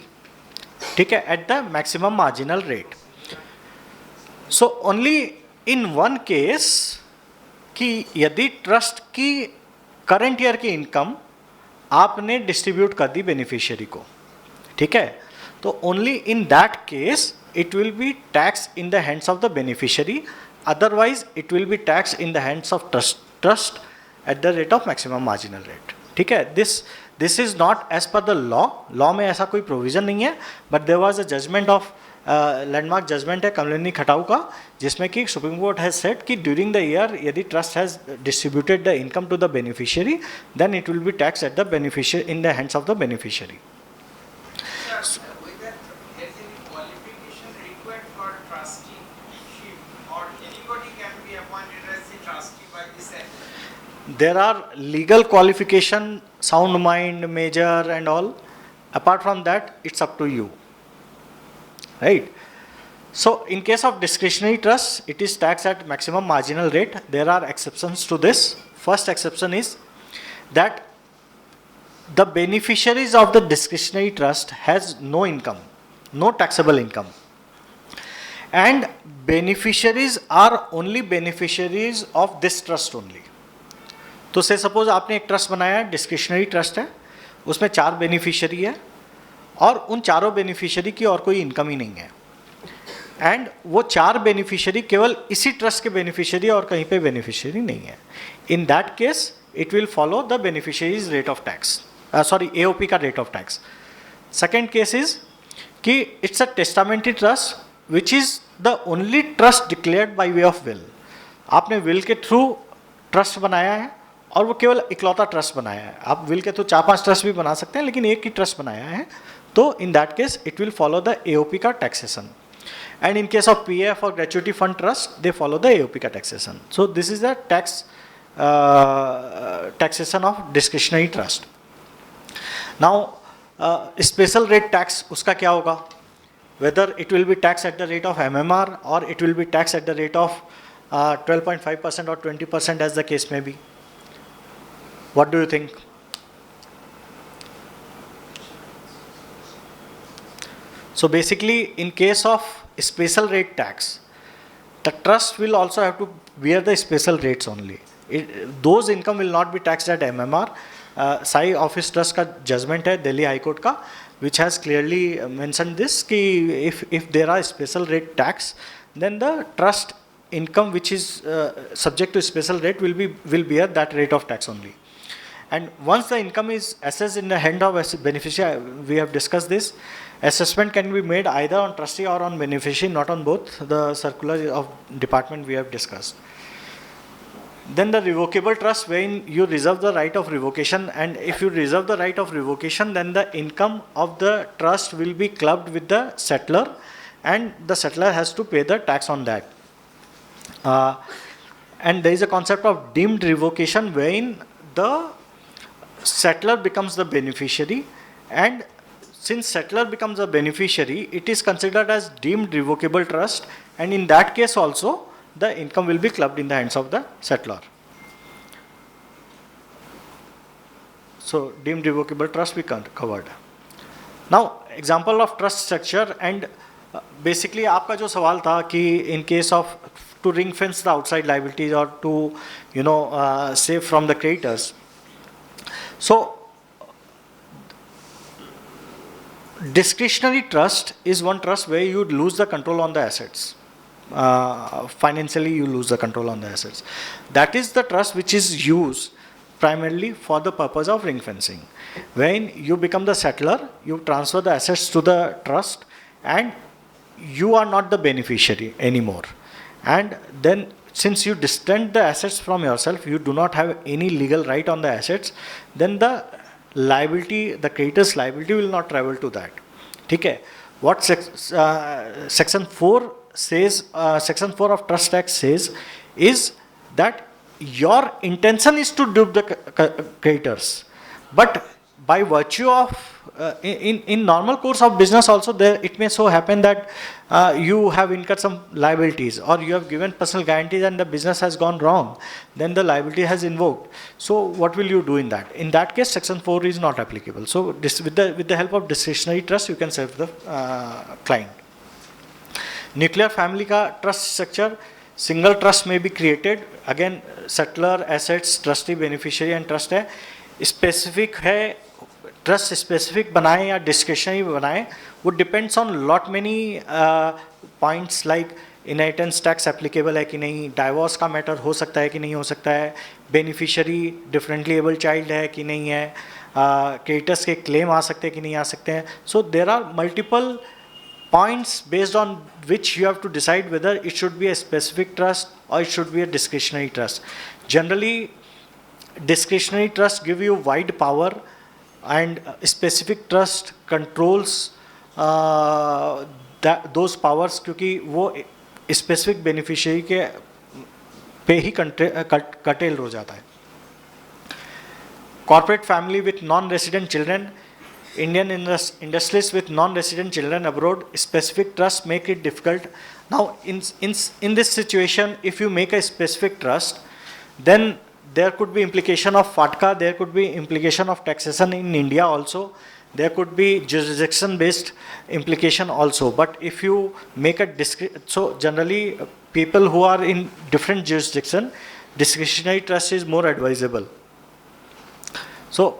ठीक है, at the maximum marginal rate. So only in one case कि यदि ट्रस्ट की करंट ईयर की इनकम आपने डिस्ट्रीब्यूट कर दी बेनिफिशियरी को, ठीक है, तो only in that case it will be tax in the hands of the beneficiary, otherwise it will be tax in the hands of trust at the rate of maximum marginal rate, ठीक है. This is not as per the law में ऐसा कोई provision नहीं है, but there was a judgement of landmark judgement है कमलिनी खटाऊ का, जिसमें कि सुप्रीम कोर्ट हैज सेड कि ड्यूरिंग द ईयर यदि trust has distributed the income to the beneficiary, then it will be tax at the beneficiary in the hands of the beneficiary. There are legal qualification, sound mind, major and all. Apart from that, it's up to you. Right? So in case of discretionary trust, it is taxed at maximum marginal rate. There are exceptions to this. First exception is that the beneficiaries of the discretionary trust has no income, no taxable income. and beneficiaries are only beneficiaries of this trust only. तो से suppose आपने एक trust बनाया है, discretionary trust है, उसमें 4 beneficiary है और उन चारों बेनिफिशियरी की और कोई इनकम ही नहीं है, एंड वो 4 बेनिफिशियरी केवल इसी ट्रस्ट के बेनिफिशियरी और कहीं पे बेनिफिशियरी नहीं है. In that case it will follow the beneficiary's rate of tax, sorry AOP का rate of tax. Second case is कि it's a testamentary trust which is the only trust declared by way of will. आपने will के through trust बनाया है और वो केवल इकलौता ट्रस्ट बनाया है. आप विल के थ्रू 4-5 ट्रस्ट भी बना सकते हैं, लेकिन एक ही ट्रस्ट बनाया है, तो इन that case it will follow the AOP का taxation. And in case of PF or gratuity fund trust, they follow the AOP ka taxation. So this is the taxation of discretionary trust. Now, special rate tax uska kya hoga? Whether it will be taxed at the rate of MMR or it will be taxed at the rate of 12.5% or 20% as the case may be. What do you think? So basically, in case of special rate tax, the trust will also have to bear the special rates only. Those income will not be taxed at MMR. Sai Office Trust का judgment है Delhi High Court का, which has clearly mentioned this कि if there are special rate tax, then the trust income which is subject to special rate will bear that rate of tax only. And once the income is assessed in the hand of beneficiary, we have discussed this. Assessment can be made either on trustee or on beneficiary, not on both. The circular of department we have discussed. Then the revocable trust, wherein you reserve the right of revocation, and if you reserve the right of revocation, then the income of the trust will be clubbed with the settler, and the settler has to pay the tax on that. And there is a concept of deemed revocation, wherein the settler becomes the beneficiary, and since settler becomes a beneficiary, it is considered as deemed revocable trust, and in that case also the income will be clubbed in the hands of the settler. So deemed revocable trust we covered. Now example of trust structure, and basically आपका जो सवाल था कि in case of to ring fence the outside liabilities or to save from the creditors. So discretionary trust is one trust where you lose the control on the assets. Financially you lose the control on the assets. That is the trust which is used primarily for the purpose of ring fencing. When you become the settler, you transfer the assets to the trust and you are not the beneficiary anymore. And then since you distend the assets from yourself, you do not have any legal right on the assets, then the liability, the creditor's liability will not travel to that. Okay. What section 4 says, section 4 of Trust Act says is that your intention is to dupe the creditors, but by virtue of in normal course of business also, there it may so happen that you have incurred some liabilities or you have given personal guarantees and the business has gone wrong, then the liability has invoked. So what will you do in that? In that case, section 4 is not applicable. So this, with the help of discretionary trust, you can save the client. Nuclear family ka trust structure, single trust may be created. Again, settler, assets, trustee, beneficiary and trust है. Specific है, trust specific बनाए या discretionary बनाए, would depends on lot many points like inheritance tax applicable है कि नहीं, divorce का matter हो सकता है कि नहीं हो सकता है, beneficiary differently able child है कि नहीं है, creditors के claim आ सकते हैं कि नहीं आ सकते हैं. So there are multiple points based on which you have to decide whether it should be a specific trust or it should be a discretionary trust. Generally, discretionary trust give you wide power and specific trust controls those powers क्योंकि वो specific beneficiary के पे ही curtail हो जाता है. Corporate family with non-resident children, Indian industrialists with non-resident children abroad, specific trust make it difficult. Now, in this situation, if you make a specific trust, then there could be implication of FATCA, there could be implication of taxation in India also. there could be jurisdiction based implication also. But if you make a so generally people who are in different jurisdiction, discretionary trust is more advisable. So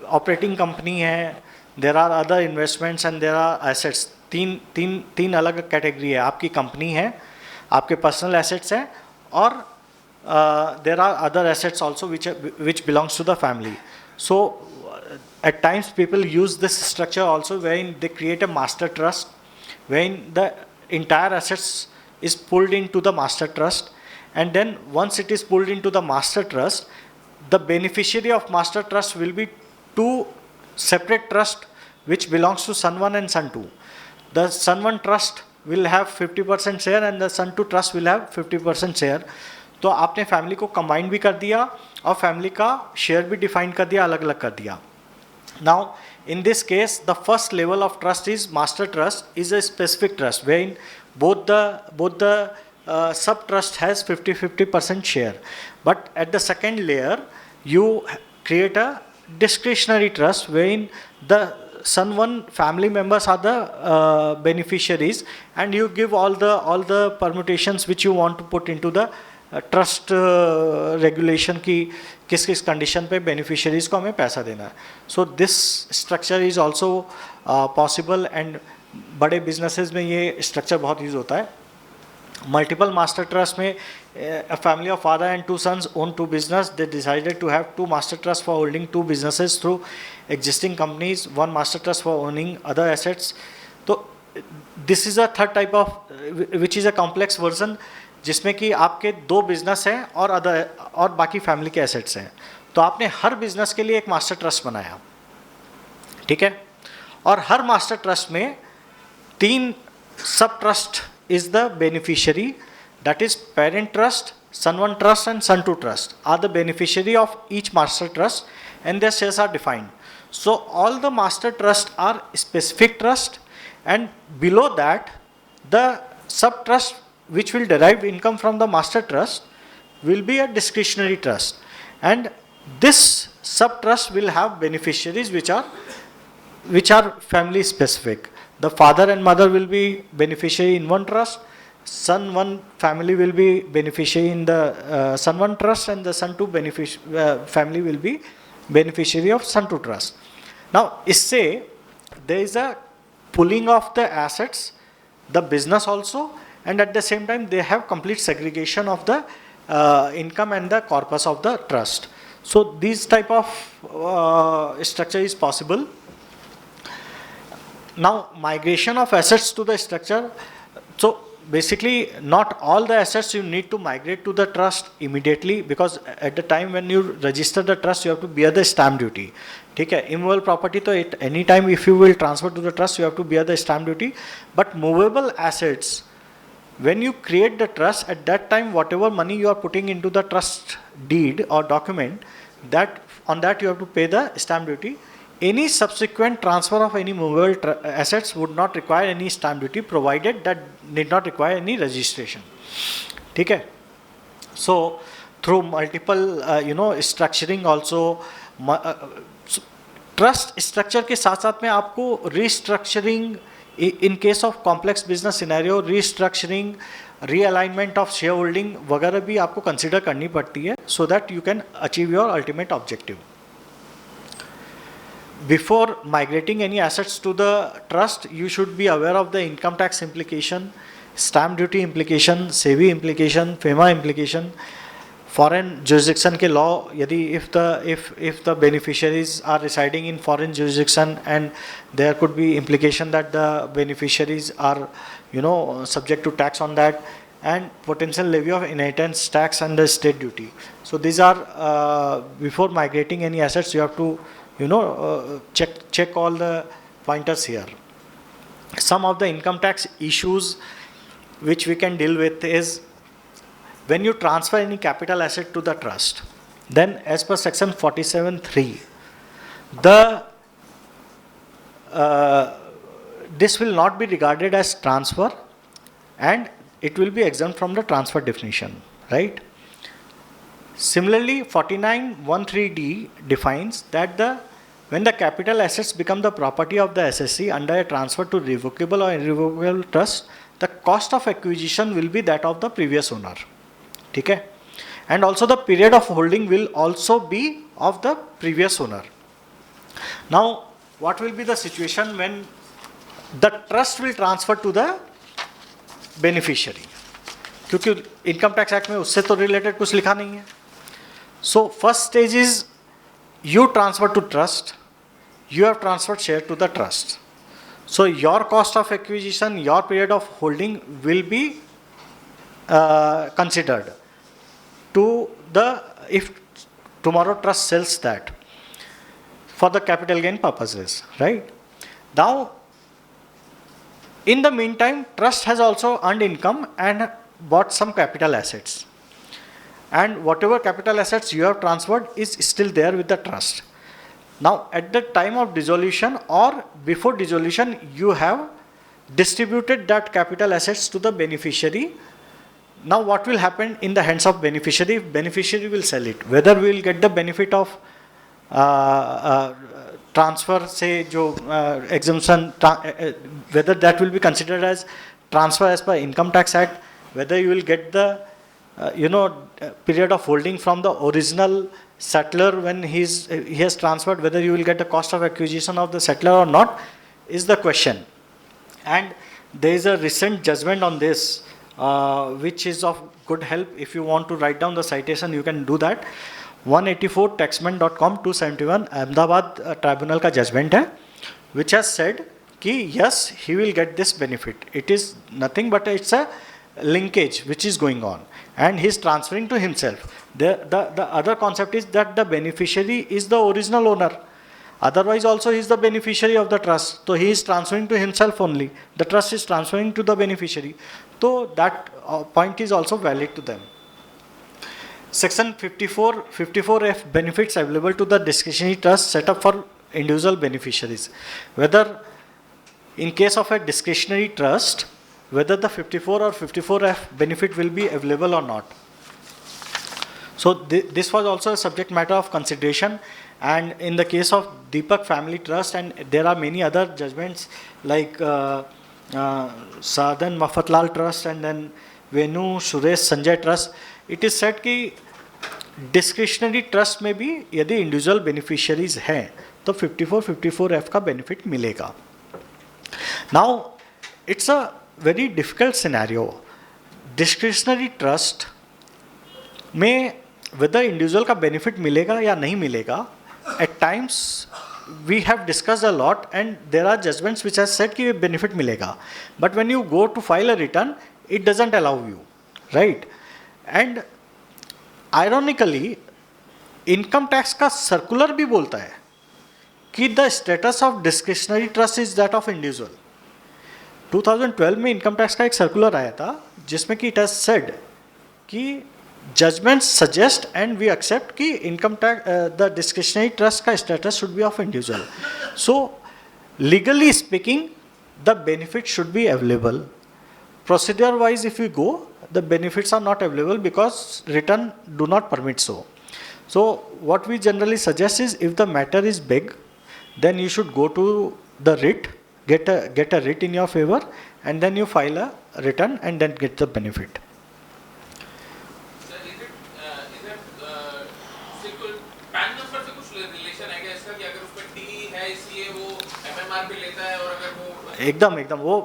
operating company hai, there are other investments and there are assets. तीन अलग category है. आपकी company है, आपके personal assets हैं, और there are other assets also which belongs to the family. So at times people use this structure also, wherein they create a master trust, wherein the entire assets is pulled into the master trust, and then once it is pulled into the master trust, the beneficiary of master trust will be two separate trusts which belongs to Son 1 and Son 2. The Son 1 trust will have 50% share and the Son 2 trust will have 50% share. तो आपने family को combine भी कर दिया और family का share भी define कर दिया, अलग अलग कर दिया. Now in this case, the first level of trust is master trust, is a specific trust wherein both the sub trust has 50% share. But at the second layer, you create a discretionary trust wherein the Son 1 family members are the beneficiaries, and you give all the permutations which you want to put into the trust regulation की किस किस condition पे beneficiaries को हमें पैसा देना है. So this structure is also possible, and बड़े बिजनेसेस में ये स्ट्रक्चर बहुत यूज़ होता है. मल्टीपल मास्टर ट्रस्ट में a family of father and two sons own two business. They decided to have two master trusts for holding two businesses through existing companies, one master trust for owning other assets. So this is a third type of, which is a complex version, जिसमें कि आपके दो business हैं और बाकी family के assets हैं. तो आपने हर बिजनेस के लिए एक मास्टर ट्रस्ट बनाया, ठीक है, और हर मास्टर ट्रस्ट में तीन सब trust is the beneficiary, that is parent trust, Son 1 trust and Son 2 trust are the beneficiary of each master trust, and their shares are defined. So all the master trusts are specific trust, and below that the sub trust which will derive income from the master trust will be a discretionary trust, and this sub trust will have beneficiaries which are family specific. The father and mother will be beneficiary in one trust, Son 1 family will be beneficiary in the Son 1 trust, and the Son 2 family will be beneficiary of Son 2 trust. Now isse there is a pooling of the assets, the business also, and at the same time they have complete segregation of the income and the corpus of the trust. So these type of structure is possible. Now migration of assets to the structure. So basically not all the assets you need to migrate to the trust immediately, because at the time when you register the trust you have to bear the stamp duty. ठीक है, immovable property तो at any time if you will transfer to the trust you have to bear the stamp duty. But movable assets, when you create the trust, at that time whatever money you are putting into the trust deed or document, that on that you have to pay the stamp duty. Any subsequent transfer of any movable assets would not require any stamp duty, provided that need not require any registration. ठीक है. So through multiple structuring also, trust structure के साथ साथ में आपको restructuring in case of complex business scenario, restructuring, realignment of shareholding वगैरह भी आपको consider करनी पड़ती है, so that you can achieve your ultimate objective. Before migrating any assets to the trust, you should be aware of the income tax implication, stamp duty implication, SEBI implication, FEMA implication, foreign jurisdiction के law. यदि if the beneficiaries are residing in foreign jurisdiction, and there could be implication that the beneficiaries are subject to tax on that, and potential levy of inheritance tax and the state duty. So these are before migrating any assets you have to check all the pointers here. Some of the income tax issues which we can deal with is when you transfer any capital asset to the trust, then as per section 47(3), this will not be regarded as transfer, and it will be exempt from the transfer definition, right? Similarly, 49(1)(3)(d) defines that the when the capital assets become the property of the SSC under a transfer to revocable or irrevocable trust, the cost of acquisition will be that of the previous owner. ठीक है? And also the period of holding will also be of the previous owner. Now, what will be the situation when the trust will transfer to the beneficiary? क्योंकि income tax act में उससे तो related कुछ लिखा नहीं है. So first stage is you transfer to trust, you have transferred share to the trust. So your cost of acquisition, your period of holding will be considered to the, if tomorrow trust sells that for the capital gain purposes, right? Now, in the meantime, trust has also earned income and bought some capital assets. And whatever capital assets you have transferred is still there with the trust. Now, at the time of dissolution or before dissolution, you have distributed that capital assets to the beneficiary. Now, what will happen in the hands of beneficiary? Beneficiary will sell it. Whether we will get the benefit of transfer, say, exemption, whether that will be considered as transfer as per Income Tax Act, whether you will get the period of holding from the original settler when he has transferred, whether you will get the cost of acquisition of the settler or not, is the question. And there is a recent judgment on this, which is of good help. If you want to write down the citation, you can do that. 184 taxman.com 271 Ahmedabad tribunal का judgment है, which has said कि yes, he will get this benefit. It is nothing but it's a linkage which is going on, and he is transferring to himself. The other concept is that the beneficiary is the original owner. Otherwise also he is the beneficiary of the trust. So he is transferring to himself only. The trust is transferring to the beneficiary. So that point is also valid to them. Section 54F benefits available to the discretionary trust set up for individual beneficiaries. Whether in case of a discretionary trust, whether the 54 or 54F benefit will be available or not. So this was also a subject matter of consideration. And in the case of Deepak Family Trust, and there are many other judgments like Sadhan Mafatlal Trust and then Venu Suresh Sanjay Trust, it is said कि discretionary trust में भी यदि individual beneficiaries हैं तो 54F का benefit मिलेगा. Now, it's a very difficult scenario. Discretionary trust में whether individual का benefit मिलेगा या नहीं मिलेगा, at times we have discussed a lot and there are judgments which have said कि benefit मिलेगा. But when you go to file a return, it doesn't allow you, right? And ironically, income tax का circular भी बोलता है कि the status of discretionary trust is that of individual. 2012 में income tax का एक सर्कुलर आया था जिसमें कि इट हैज सेड कि judgment suggest and we accept कि income tax the discretionary trust का status should be of individual. So legally speaking the benefit should be available. Procedure wise if you go, the benefits are not available because return do not permit so. So what we generally suggest is if the matter is big, then you should go to the writ, get a writ in your favor, and then you file a return and then get the benefit. Sir, is it सिर्फ pan number से कुछ relation है क्या इसका कि अगर उसका T है इसलिए वो एमएमआर पे लेता है और अगर वो एकदम वो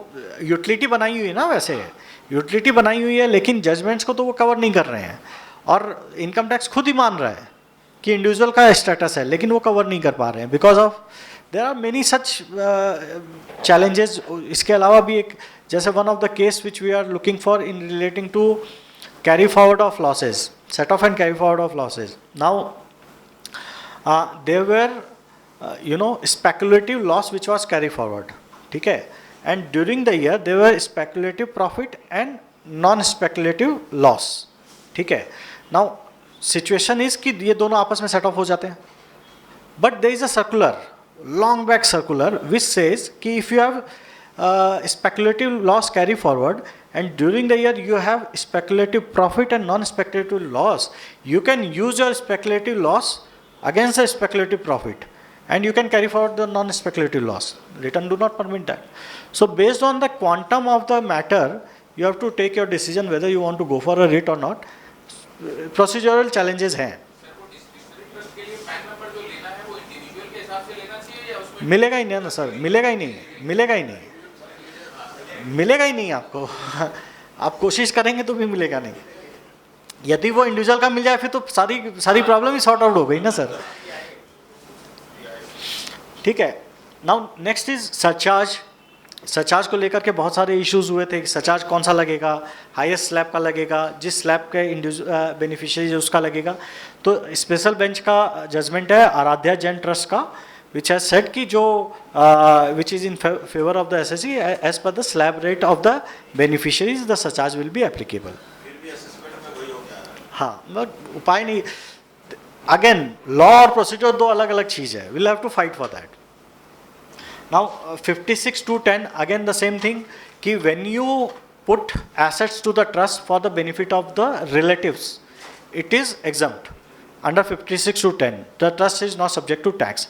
यूटिलिटी बनाई हुई है ना, वैसे यूटिलिटी बनाई हुई है लेकिन जजमेंट्स को तो वो कवर नहीं कर रहे हैं और इनकम टैक्स खुद ही मान रहा है कि इंडिविजुअल का स्टेटस है लेकिन वो कवर नहीं कर पा रहे हैं because of there are many such challenges. इसके अलावा भी एक जैसे one of the case which we are looking for in relating to carry forward of losses, set off and carry forward of losses. Now there were speculative loss which was carry forward, ठीक है, and during the year there were speculative profit and non speculative loss, ठीक है. Now situation is कि ये दोनों आपस में set of हो जाते हैं, but there is a circular, long back circular which says कि if you have speculative loss carry forward and during the year you have speculative profit and non speculative loss, you can use your speculative loss against the speculative profit and you can carry forward the non-speculative loss. Return do not permit that. So based on the quantum of the matter, you have to take your decision whether you want to go for a REIT or not. Procedural challenges हैं. Sir वो district trust के लिए pan number जो लेना है वो individual के हिसाब से लेना चाहिए या उसमें मिलेगा ही नहीं ना सर, मिलेगा ही नहीं, मिलेगा ही नहीं, मिलेगा ही नहीं आपको. आप कोशिश करेंगे तो भी मिलेगा नहीं. यदि वो इंडिविजुअल का मिल जाए फिर तो सारी प्रॉब्लम ही सॉर्ट आउट हो गई ना सर. ठीक है. Now next is surcharge. Surcharge को लेकर के बहुत सारे इश्यूज हुए थे. सरचार्ज कौन सा लगेगा, हाईएस्ट स्लैब का लगेगा, जिस स्लैब के बेनिफिशियरी है उसका लगेगा. तो स्पेशल बेंच का जजमेंट है आराध्या जैन ट्रस्ट का, विच हैज सेड कि जो which is in favour of the assessee as per the slab rate of the beneficiaries the surcharge will be applicable. हाँ, बट उपाय नहीं. अगेन लॉ और प्रोसीजर दो अलग अलग चीज़ है. Will have to fight for that. Now 56(2)(10) again the same thing कि when you put assets to the trust for the benefit of the relatives, it is exempt under 56(2)(10). The trust is not subject to tax.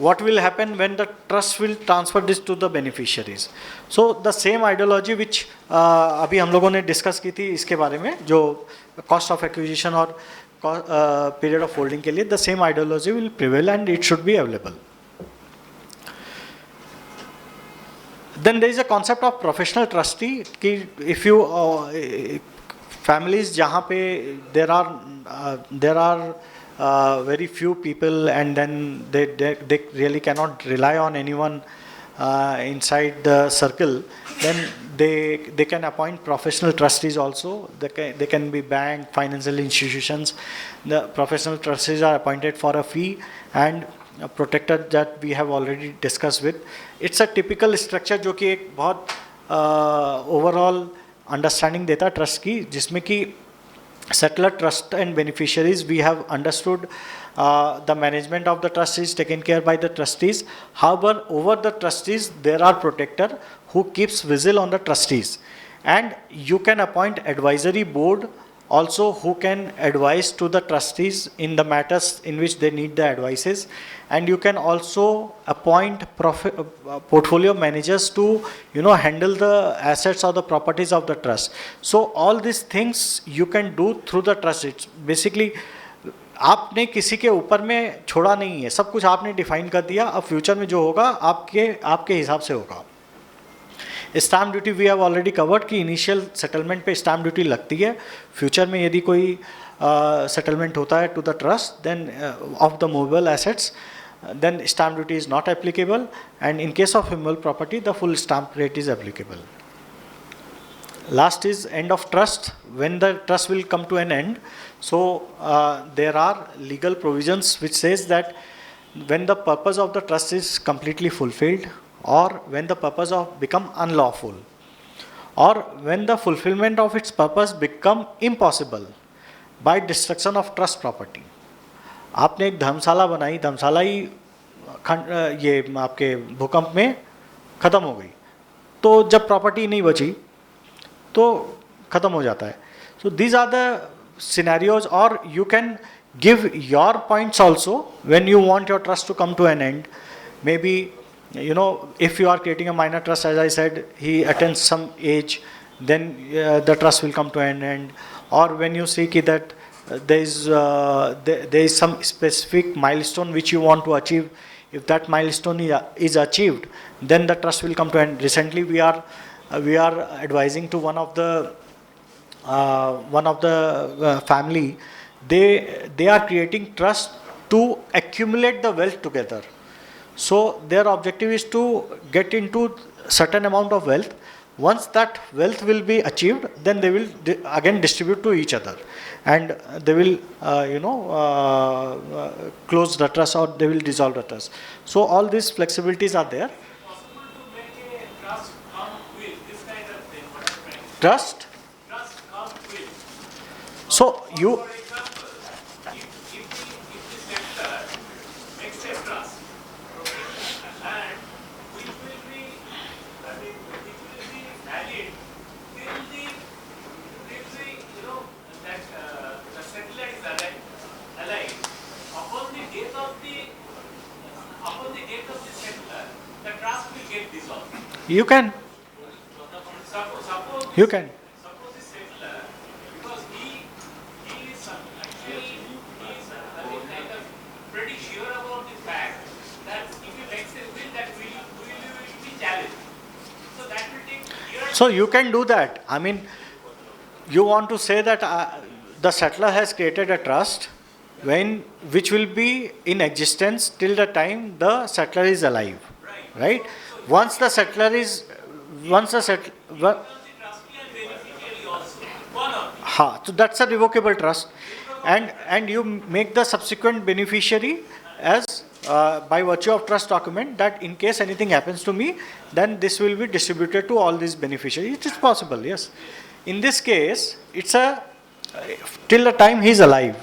What will happen when the trust will transfer this to the beneficiaries? So the same ideology which अभी हम लोगों ने discuss की थी इसके बारे में, जो cost of acquisition और period of holding के लिए, the same ideology will prevail and it should be available. Then there is a concept of professional trustee कि if you families जहाँ पे there are very few people and then they really cannot rely on anyone inside the circle, then they can appoint professional trustees also. They can be bank, financial institutions. The professional trustees are appointed for a fee and protector that we have already discussed with. It's a typical structure जो कि एक बहुत overall understanding देता है trust की, जिसमें कि settler trust and beneficiaries we have understood the management of the trust is taken care by the trustees. However, over the trustees there are protector who keeps vigil on the trustees, and you can appoint advisory board also who can advise to the trustees in the matters in which they need the advices, and you can also appoint portfolio managers to handle the assets or the properties of the trust. So all these things you can do through the trust. It's basically आपने किसी के ऊपर में छोड़ा नहीं है, सब कुछ आपने डिफाइन कर दिया. अब फ्यूचर में जो होगा आपके हिसाब से होगा. Stamp duty we have already covered कि इनिशियल सेटलमेंट पे स्टैम्प ड्यूटी लगती है. फ्यूचर में यदि कोई सेटलमेंट होता है to the trust then of the movable assets, then stamp duty is not applicable, and in case of immovable property the full stamp rate is applicable. Last is end of trust. When the trust will come to an end, so there are legal provisions which says that when the purpose of the trust is completely fulfilled, or when the purpose of become unlawful, or when the fulfillment of its purpose become impossible by destruction of trust property. आपने एक धर्मशाला बनाई, धर्मशाला ही ये आपके भूकंप में ख़त्म हो गई, तो जब प्रॉपर्टी नहीं बची तो ख़त्म हो जाता है. So these are the scenarios. और you can give your points also when you want your trust to come to an end. Maybe if you are creating a minor trust, as I said, he attains some age, then the trust will come to an end. Or when you see that there is some specific milestone which you want to achieve, if that milestone is achieved, then the trust will come to an end. Recently we are advising to one of the family. They are creating trust to accumulate the wealth together. So their objective is to get into certain amount of wealth. Once that wealth will be achieved, then they will again distribute to each other, and they will close the trust, or they will dissolve the trust. So all these flexibilities are there. Possible to make a trust come with this kind of thing, what I'm trying to say. Trust. Trust come with. So you. For example, if the sector makes a trust, okay, and which will be valid till the settler is alive. Upon the death of the You can. You can. Suppose the settler, because he is actually he is kind of pretty sure about the fact that if he makes a will, that will be challenged. So that will take years. So you can do that. I mean, you want to say that the settler has created a trust which will be in existence till the time the settler is alive, right? Once the settler is, once the settler, so that's a revocable trust, and you make the subsequent beneficiary as by virtue of trust document that in case anything happens to me, then this will be distributed to all these beneficiaries. It is possible, yes. In this case, it's a till the time he is alive.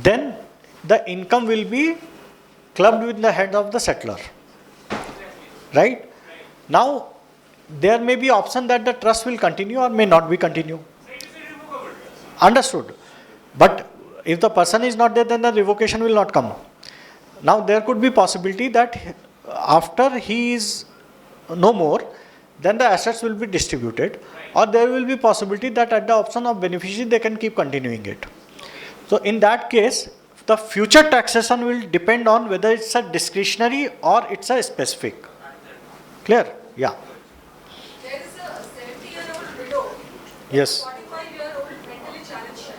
Then the income will be clubbed with the head of the settler, right? Now there may be option that the trust will continue or may not be continue. Understood. But if the person is not there, then the revocation will not come. Now there could be possibility that after he is no more, then the assets will be distributed, or there will be possibility that at the option of beneficiary they can keep continuing it. So in that case, the future taxation will depend on whether it's a discretionary or it's a specific. Clear? Yeah. There is a 70-year-old widow. Yes. 45-year-old mentally challenged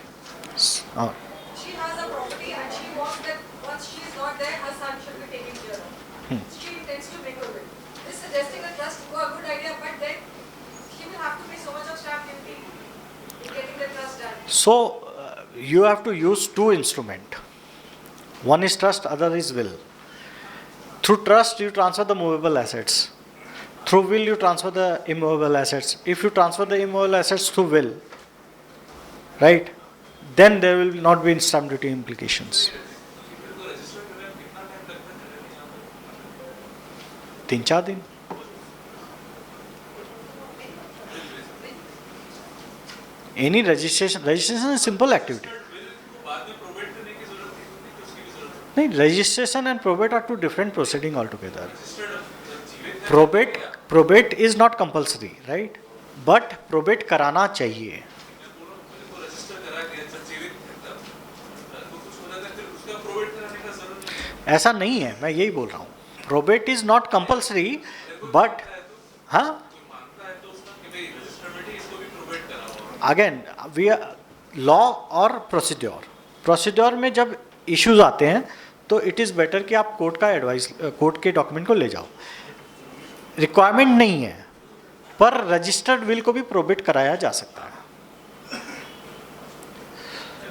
child. Uh, She has a property and she wants that once she is not there, her son should be taken care of. She intends to make a will. This suggesting a trust was a good idea, but then she will have to pay so much of stamp duty in getting the trust done. So you have to use two instruments. One is trust, other is will. Through trust, you transfer the movable assets. Through will, you transfer the immovable assets. If you transfer the immovable assets through will, right, then there will not be stamp duty implications. 3-4 दिन. Any registration is a simple activity. No, registration and probate are two different proceeding altogether. Probate is not compulsory, right? But probate कराना चाहिए. ऐसा नहीं है, मैं यही बोल रहा हूँ. Probate is not compulsory, but हाँ. Again, we are law और प्रोसीड्योर में जब इश्यूज आते हैं तो इट इज़ बेटर कि आप कोर्ट का एडवाइस, कोर्ट के डॉक्यूमेंट को ले जाओ. रिक्वायरमेंट नहीं है, पर रजिस्टर्ड विल को भी प्रोबेट कराया जा सकता है.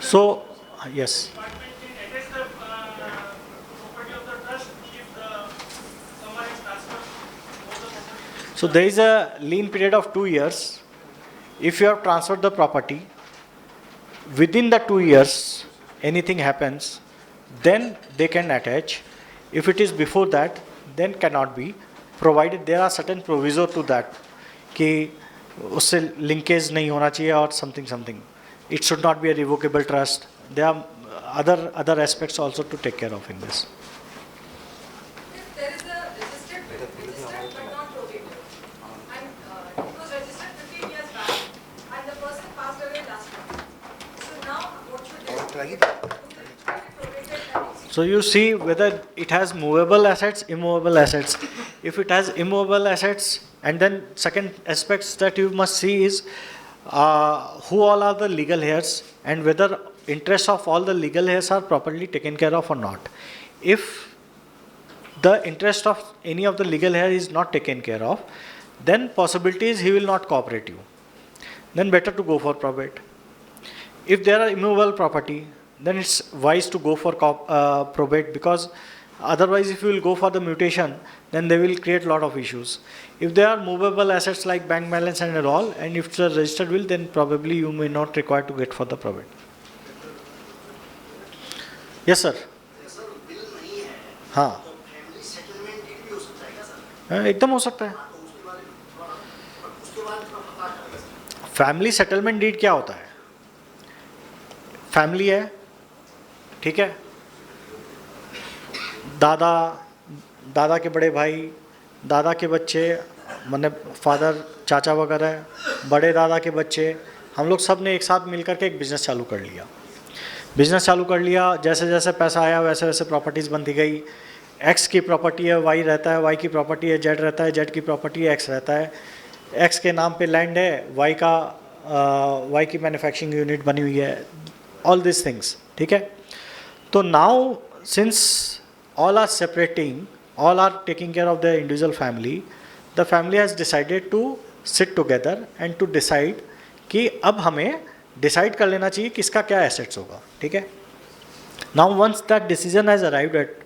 So yes. So there is a lien period of 2 years. If you have transferred the property, within the 2 years, anything happens, then they can attach. If it is before that, then cannot be, provided there are certain proviso to that, कि उससे linkage नहीं होना चाहिए or something. It should not be a revocable trust. There are other aspects also to take care of in this. If there is a registered but not probated, and it was registered 15 years back, and the person passed away last month. So now what should they do? So you see whether it has movable assets, immovable assets. If it has immovable assets, and then second aspects that you must see is who all are the legal heirs and whether interests of all the legal heirs are properly taken care of or not. If the interest of any of the legal heir is not taken care of, then possibility is he will not cooperate you. Then better to go for probate. If there are immovable property, then it's wise to go for probate, because otherwise if you will go for the mutation, then they will create a lot of issues. If there are movable assets like bank balance and all, and if it's a registered will, then probably you may not require to get for the probate. Yes sir. Sir bill नहीं है हाँ, तो family settlement deed भी हो सकता है क्या sir? एकदम हो सकता है. तो उसके बारे में थोड़ा बता दीजिए. फैमिली सेटलमेंट डीड क्या होता है? फैमिली है, ठीक है, दादा के बड़े भाई, दादा के बच्चे, मतलब फादर, चाचा वगैरह, बड़े दादा के बच्चे, हम लोग सब ने एक साथ मिलकर के एक बिज़नेस चालू कर लिया। बिज़नेस चालू कर लिया, जैसे जैसे पैसा आया वैसे वैसे प्रॉपर्टीज़ बनती गई। एक्स की प्रॉपर्टी है, वाई रहता है, वाई की प्रॉपर्टी है, जेड रहता है, जेड की प्रॉपर्टी है, एक्स रहता है। एक्स के नाम पे लैंड है, वाई की मैन्युफैक्चरिंग यूनिट बनी हुई है, ऑल दिस थिंग्स, ठीक है। तो now since all are separating, all are taking care of their individual family, the family has decided to sit together and to decide कि अब हमें डिसाइड कर लेना चाहिए कि इसका क्या एसेट्स होगा, ठीक है। Now once that decision has arrived at,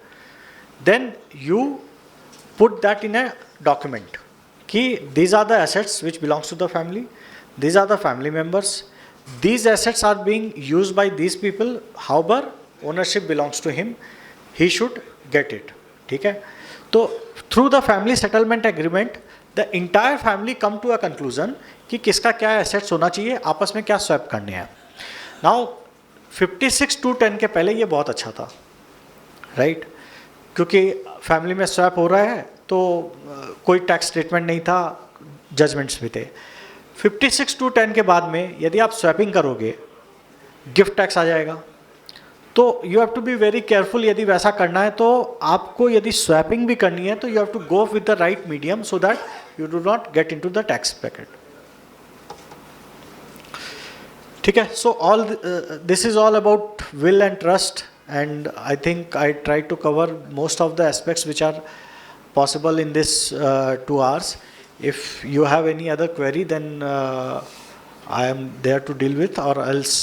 then you put that in a document कि these are the assets which belongs to the family, these are the family members, these assets are being used by these people, however ownership belongs to him, he should get it, ठीक है। तो through the family settlement agreement the entire family come to a conclusion कि किसका क्या assets होना चाहिए, आपस में क्या स्वैप करने हैं। नाउ 56:10 के पहले ये बहुत अच्छा था, राइट, क्योंकि फैमिली में स्वैप हो रहा है तो कोई टैक्स स्टेटमेंट नहीं था, जजमेंट्स भी थे। 56:10 के बाद में यदि आप स्वैपिंग करोगे गिफ्ट टैक्स आ जाएगा, तो you have to be very careful. यदि वैसा करना है तो आपको, यदि स्वैपिंग भी करनी है तो you have to go with the right medium so that you do not get into the tax packet, ठीक है। So all this is all about will and trust, and I think I try to cover most of the aspects which are possible in this 2 hours. If you have any other query, then I am there to deal with, or else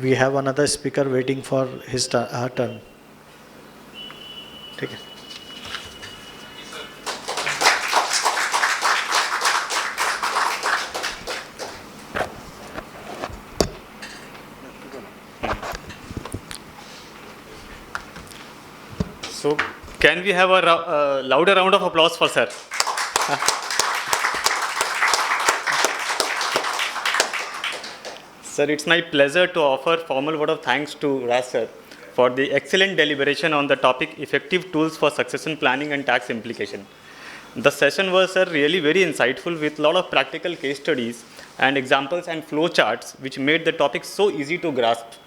we have another speaker waiting for her turn. ठीक है। So, can we have a louder round of applause for sir? Sir, it's my pleasure to offer formal word of thanks to Raj sir for the excellent deliberation on the topic effective tools for succession planning and tax implication. The session was, sir, really very insightful with a lot of practical case studies and examples and flow charts which made the topic so easy to grasp.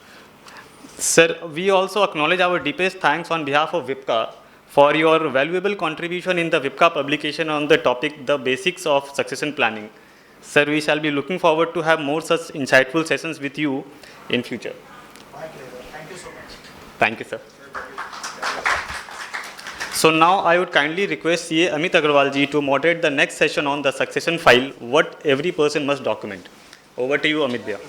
Sir, we also acknowledge our deepest thanks on behalf of VIPCA for your valuable contribution in the VIPCA publication on the topic, the basics of succession planning. Sir, we shall be looking forward to have more such insightful sessions with you in future. My pleasure. Thank you so much. Thank you, sir. So now I would kindly request CA Amit Agarwal ji to moderate the next session on the succession file, what every person must document. Over to you, Amit Bhaiya.